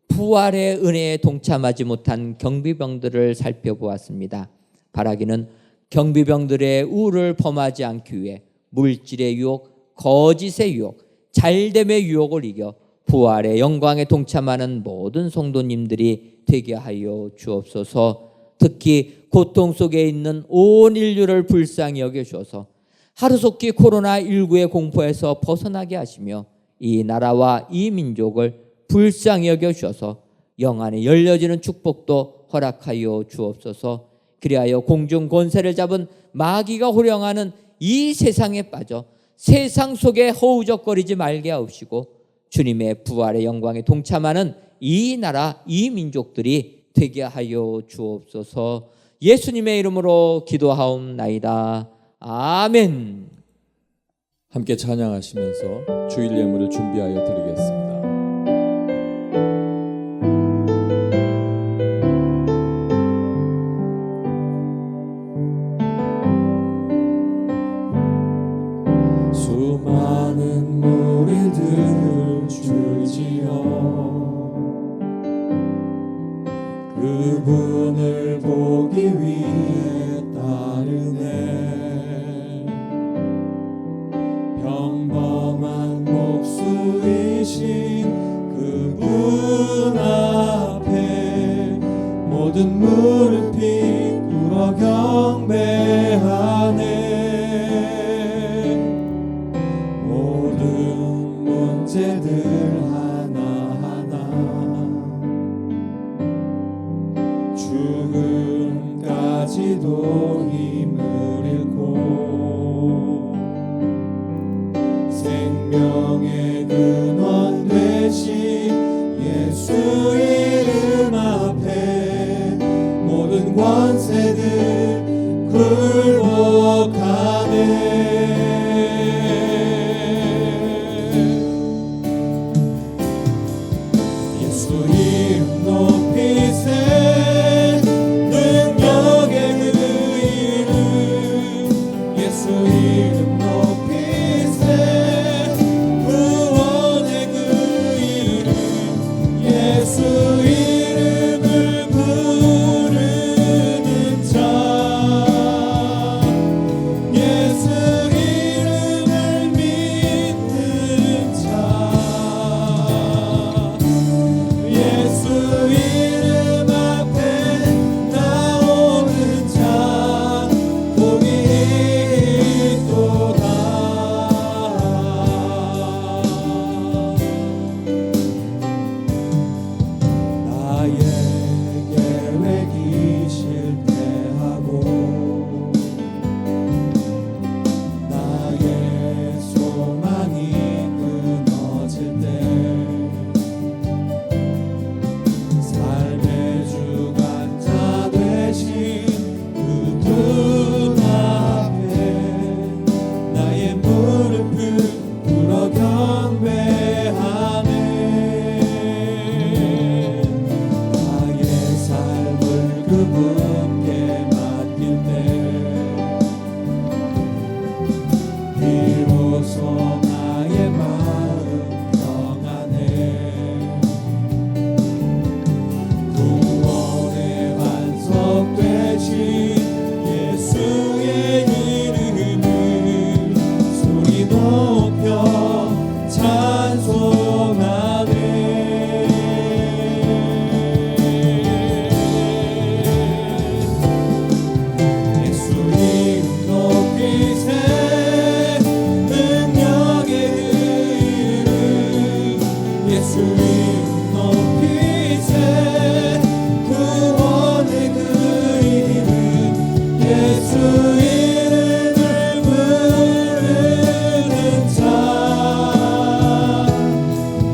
부활의 은혜에 동참하지 못한 경비병들을 살펴보았습니다. 바라기는 경비병들의 우를 범하지 않기 위해 물질의 유혹, 거짓의 유혹, 잘됨의 유혹을 이겨 부활의 영광에 동참하는 모든 성도님들이 되게 하여 주옵소서. 특히 고통 속에 있는 온 인류를 불쌍히 여겨주셔서 하루속히 코로나19의 공포에서 벗어나게 하시며 이 나라와 이 민족을 불쌍히 여겨주셔서 영안에 열려지는 축복도 허락하여 주옵소서. 그리하여 공중 권세를 잡은 마귀가 호령하는 이 세상에 빠져 세상 속에 허우적거리지 말게 하옵시고 주님의 부활의 영광에 동참하는 이 나라 이 민족들이 되게 하여 주옵소서. 예수님의 이름으로 기도하옵나이다. 아멘. 함께 찬양하시면서 주일 예물을 준비하여 드리겠습니다. 수많은 무리들 줄지어 그분을 보기 위해 따르네. 평범한 목수이신 그분 앞에 모든 무릎이 꿇어 경배하네. 모든 문제들 하나하나 죽음까지도 힘을 잃고 생명의 근원 되신 예수 이름 앞에 모든 권세들 굴복하네. 예수 이름 높이세 능력의 그 이름 예수 이름 높이세 구원의 그 이름 예수 이름을 부르는 자 예수 이름을 믿는 자 예수 이름 앞에 나오는 자 복이 있도다. 나의 계획이 실패하고 나의 소망이 끊어질 때 삶의 주관자 되신 그분 앞에 나의 무릎을 꿇어 경배하네. 나의 삶을 그분께 맡길 때 비로소 나의 마음 평안해. 구원의 반석 되신 예수의 이름을 소리 높여 찬송하네. 예수 이름 높이세 능력의 그 이름 예수 이름 높이세 구원의 그 이름 예수 이름을 부르는 자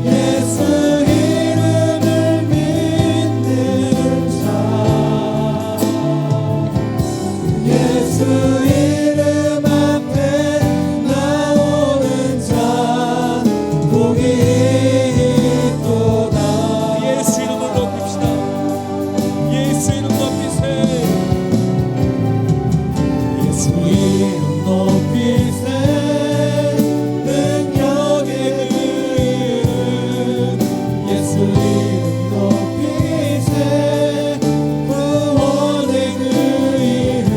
예수 이름을 믿는 자 예수 이름 앞에 나오는 자 복이 있도다. 예수 이름을 높입시다. 예수 이름 높이세 예수 이름 높이세 능력의 그 이름 예수 이름 높이세 구원의 그 이름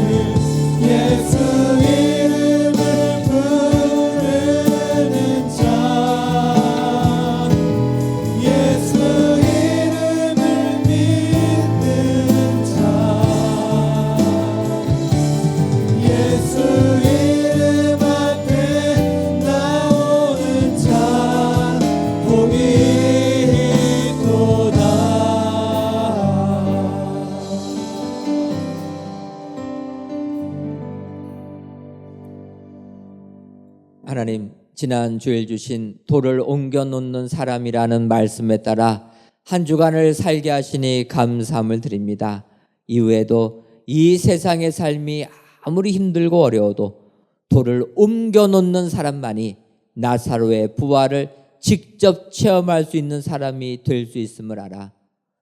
예수 이름을 부르는 자 하나님, 지난 주일 주신 돌을 옮겨 놓는 사람이라는 말씀에 따라 한 주간을 살게 하시니 감사함을 드립니다. 이후에도 이 세상의 삶이 아무리 힘들고 어려워도 돌을 옮겨 놓는 사람만이 나사로의 부활을 직접 체험할 수 있는 사람이 될 수 있음을 알아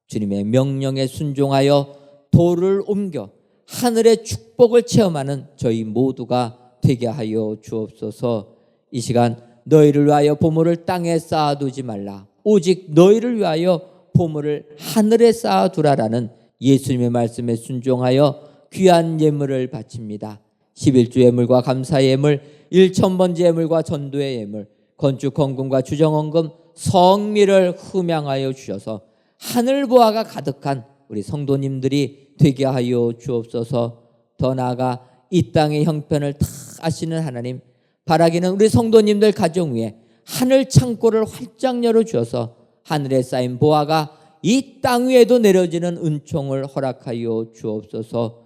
주님의 명령에 순종하여 돌을 옮겨 하늘의 축복을 체험하는 저희 모두가 되게 하여 주옵소서. 이 시간 너희를 위하여 보물을 땅에 쌓아두지 말라, 오직 너희를 위하여 보물을 하늘에 쌓아두라라는 예수님의 말씀에 순종하여 귀한 예물을 바칩니다. 11주 예물과 감사의 예물, 1,000번째 예물과 전도의 예물, 건축 헌금과 주정 헌금, 성미를 흠양하여 주셔서 하늘 보화가 가득한 우리 성도님들이 되게 하여 주옵소서. 더 나아가 이 땅의 형편을 다 아시는 하나님, 바라기는 우리 성도님들 가정 위에 하늘 창고를 활짝 열어 주셔서 하늘에 쌓인 보화가 이 땅 위에도 내려지는 은총을 허락하여 주옵소서.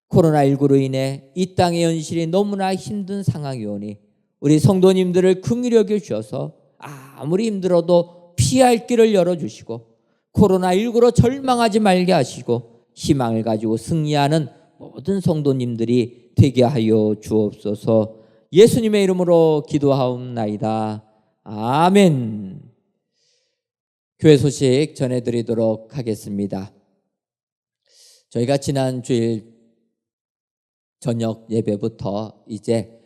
코로나19로 인해 이 땅의 현실이 너무나 힘든 상황이 오니 우리 성도님들을 긍휼히 여겨 주셔서 아무리 힘들어도 피할 길을 열어주시고 코로나19로 절망하지 말게 하시고 희망을 가지고 승리하는 모든 성도님들이 되게 하여 주옵소서. 예수님의 이름으로 기도하옵나이다. 아멘. 교회 소식 전해드리도록 하겠습니다. 저희가 지난 주일 저녁 예배부터 이제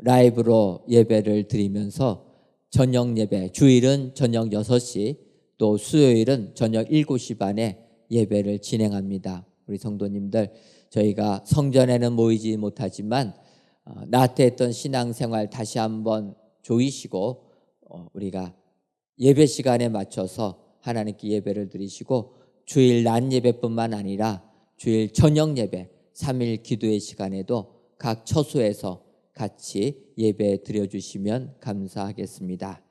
라이브로 예배를 드리면서 저녁 예배, 주일은 저녁 6시, 또 수요일은 저녁 7시 반에 예배를 진행합니다. 우리 성도님들, 저희가 성전에는 모이지 못하지만 나태했던 신앙생활 다시 한번 조이시고 우리가 예배 시간에 맞춰서 하나님께 예배를 드리시고 주일 낮 예배뿐만 아니라 주일 저녁 예배 3일 기도의 시간에도 각 처소에서 같이 예배 드려주시면 감사하겠습니다.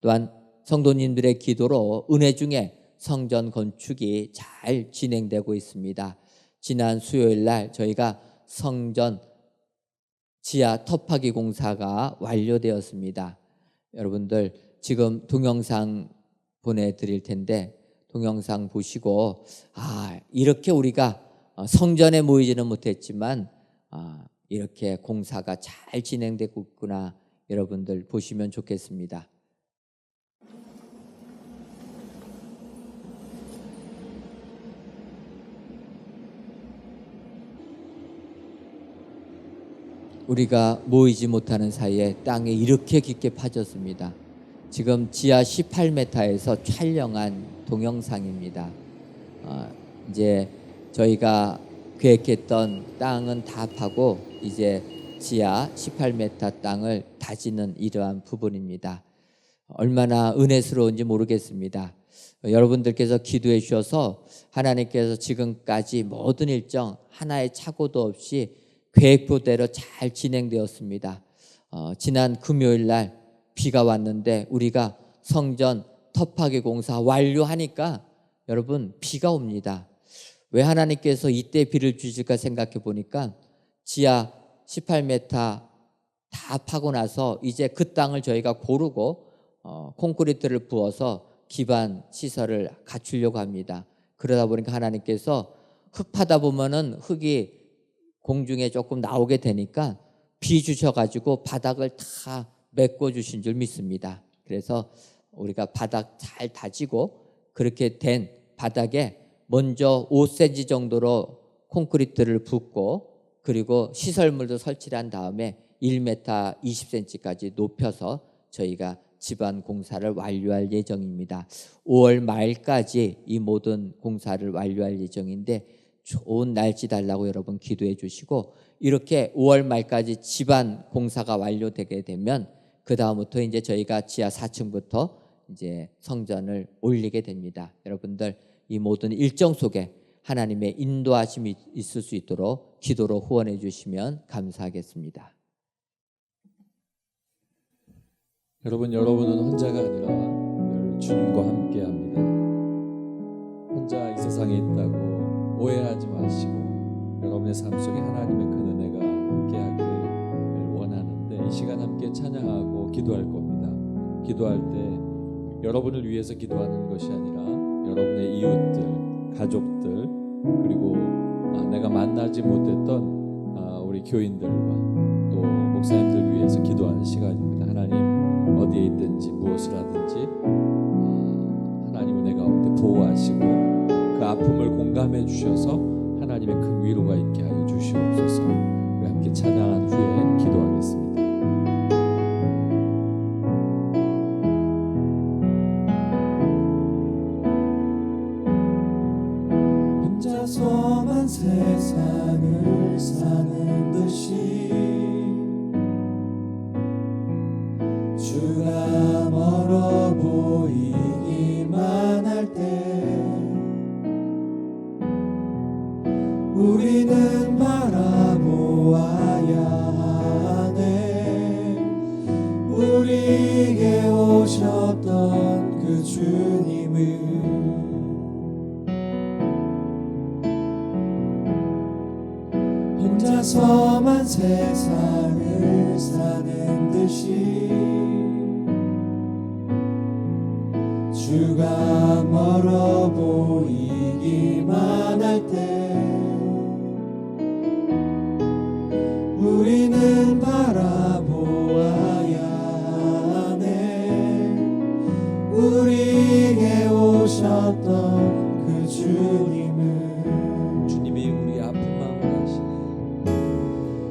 또한 성도님들의 기도로 은혜 중에 성전 건축이 잘 진행되고 있습니다. 지난 수요일 날 저희가 성전 지하 터파기 공사가 완료되었습니다. 여러분들 지금 동영상 보내드릴 텐데 동영상 보시고 이렇게 우리가 성전에 모이지는 못했지만 이렇게 공사가 잘 진행되고 있구나, 여러분들 보시면 좋겠습니다. 우리가 모이지 못하는 사이에 땅에 이렇게 깊게 파졌습니다. 지금 지하 18m에서 촬영한 동영상입니다. 이제 저희가 계획했던 땅은 다 파고 이제 지하 18m 땅을 다지는 이러한 부분입니다. 얼마나 은혜스러운지 모르겠습니다. 여러분들께서 기도해 주셔서 하나님께서 지금까지 모든 일정 하나의 착오도 없이 계획표대로 잘 진행되었습니다. 지난 금요일 날 비가 왔는데 우리가 성전 터파기 공사 완료하니까 여러분 비가 옵니다. 왜 하나님께서 이때 비를 주실까 생각해 보니까 지하 18m 다 파고 나서 이제 그 땅을 저희가 고르고 콘크리트를 부어서 기반 시설을 갖추려고 합니다. 그러다 보니까 하나님께서 흙 파다 보면은 흙이 공중에 조금 나오게 되니까 비 주셔가지고 바닥을 다 메꿔주신 줄 믿습니다. 그래서 우리가 바닥 잘 다지고 그렇게 된 바닥에 먼저 5cm 정도로 콘크리트를 붓고 그리고 시설물도 설치를 한 다음에 1m 20cm까지 높여서 저희가 집안 공사를 완료할 예정입니다. 5월 말까지 이 모든 공사를 완료할 예정인데 좋은 날씨 달라고 여러분 기도해 주시고 이렇게 5월 말까지 집안 공사가 완료되게 되면 그 다음부터 이제 저희가 지하 4층부터 이제 성전을 올리게 됩니다. 여러분들 이 모든 일정 속에 하나님의 인도하심이 있을 수 있도록 기도로 후원해 주시면 감사하겠습니다. 여러분은 혼자가 아니라 늘 주님과 함께합니다. 혼자 이 세상에 있다고 오해하지 마시고 여러분의 삶 속에 하나님의 큰 은혜가 함께하기를 원하는데 이 시간 함께 찬양하고 기도할 겁니다. 기도할 때 여러분을 위해서 기도하는 것이 아니라 여러분의 이웃들, 가족들, 그리고 내가 만나지 못했던 우리 교인들과 또 목사님들 위해서 기도하는 시간입니다. 하나님 어디에 있든지 무엇을 하든지 하나님은 내 가운데 보호하시고 그 아픔을 공감해 주셔서 하나님의 큰 위로가 있게 하여 주시옵소서. 우리 함께 찬양한 후에 기도하겠습니다. 혼자서만 세상을 사는 듯이 주가 멀어 보이기만 할 때 우리는 바라보아야 하네. 우리에게 오셨던 그 주님을 혼자서만 세상을 사는 듯이 주가 멀어 보이기만 할 때 우리는 바라보아야 하네. 우리에게 오셨던 그 주님을 주님이 우리 아픈 마음을 아시네.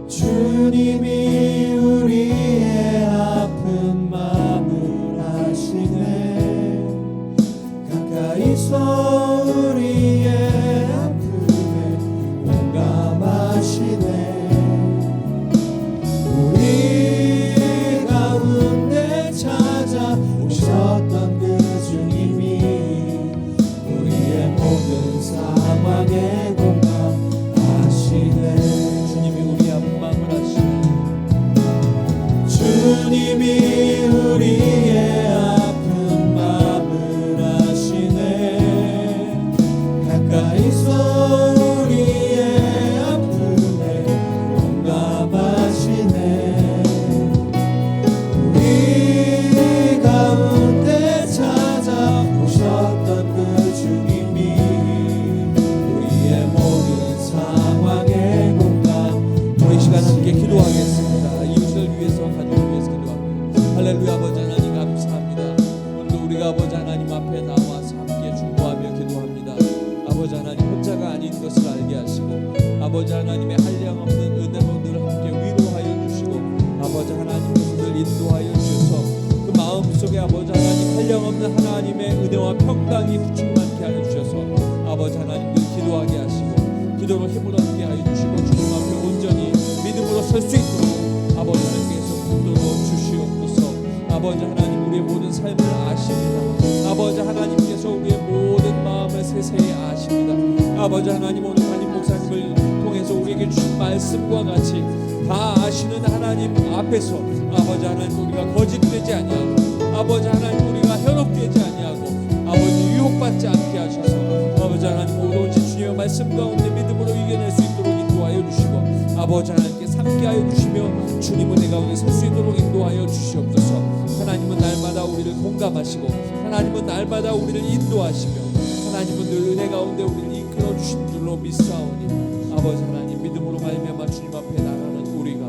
주님이 우리의 아픈 마음을 아시네. 가까이서 우리의 아픔에 공감하시네. 우리 가운데 찾아오셨던 그 주님이 우리의 모든 상황에 공감하시네. 주님이 우리 아픈 마음을 아시네. 주님이 우리의 아픈 마음을 아시네. 가까이서 우리의 아픔에 공감하시네. 우리 가운데 찾아오셨던 그 주님이 우리의 모든 상황에 공감. 우리 시간 함께 기도하겠습니다. 이웃을 위해서, 가족을 위해서 기도합니다. 할렐루야. 아버지 하나님 감사합니다. 오늘도 우리가 아버지 하나님 앞에 나와서 함께 중보하며 기도합니다. 아버지 하나님 혼자가 아닌 것을 알게 하시고 아버지 하나님의 한량없는 은혜로 늘 함께 위로하여 주시고 아버지 하나님께서 늘 인도하여 주셔서 그 마음속에 아버지 하나님 한량없는 하나님의 은혜와 평강이 충만케 하여 주셔서 아버지 하나님 늘 기도하게 하시고 기도로 힘을 얻게 하여 주시고 주님 앞에 온전히 믿음으로 설 수 있도록 아버지 하나님께서 붙들어 주시옵소서. 아버지 하나님 우리의 모든 삶을 아십니다. 아버지 하나님께서 우리의 모든 마음을 세세히 아십니다. 아버지 하나님 오늘 담임 목사님을 통해서 우리에게 주신 말씀과 같이 다 아시는 하나님 앞에서 아버지 하나님 우리가 거짓되지 아니하고 아버지 하나님 우리가 현혹되지 아니하고 아버지 유혹받지 않게 하셔서 아버지 하나님 오로지 주님의 말씀 가운데 믿음으로 이겨낼 수 있도록 인도하여 주시고 아버지 하나님께 함께하여 주시며 주님은 내 가운데 설 수 있도록 인도하여 주시옵소서. 하나님은 날마다 우리를 공감하시고 하나님은 날마다 우리를 인도하시며 하나님은 늘 은혜 가운데 우리를 이끌어 주신 줄로 믿사오니 아버지 하나님 믿음으로 말미암아 주님 앞에 나가는 우리가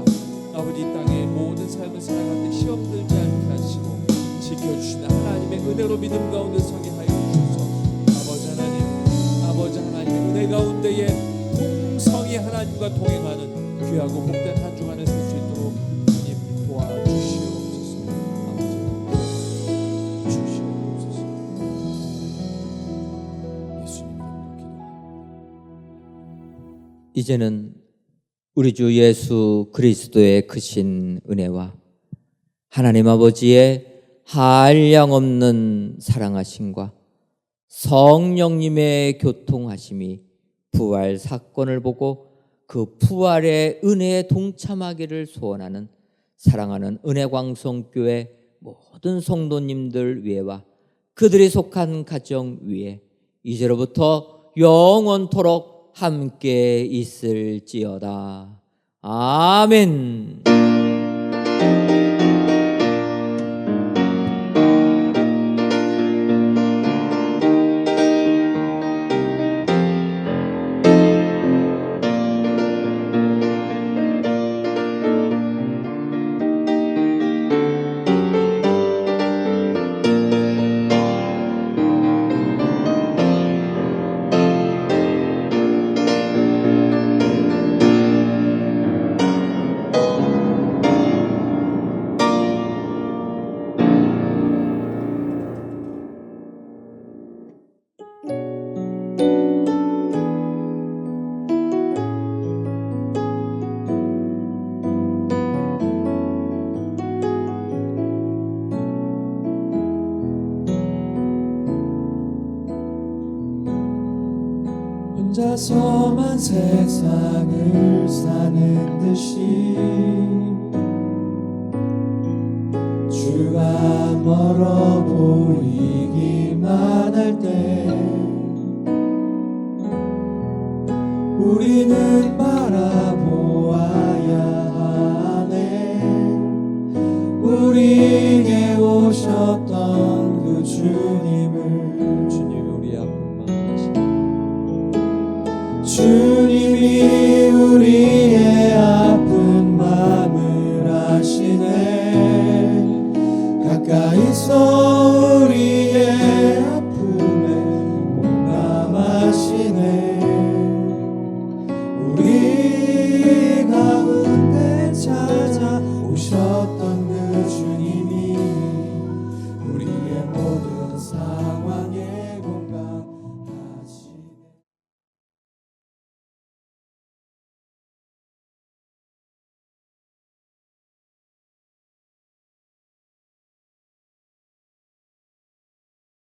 아버지 이 땅의 모든 삶을 살아갈 때 시험 들지 않게 하시고 지켜주시는 하나님의 은혜로 믿음 가운데 서게 하여 주셔서 아버지 하나님의 은혜 가운데에 풍성히 하나님과 동행하는 귀하고 복된 한 주간을 살 수 있도록 주님 도와주시옵소서. 아버지 주시옵소서. 예수님 이름으로 기도합니다. 이제는 우리 주 예수 그리스도의 크신 은혜와 하나님 아버지의 한량없는 사랑하심과 성령님의 교통하심이 부활 사건을 보고 그 부활의 은혜에 동참하기를 소원하는 사랑하는 은혜광성교회 모든 성도님들 위에와 그들이 속한 가정 위에 이제로부터 영원토록 함께 있을지어다. 아멘. 혼자서만 세상을 사는 듯이 주가 멀어 보이기만 할 때 우리는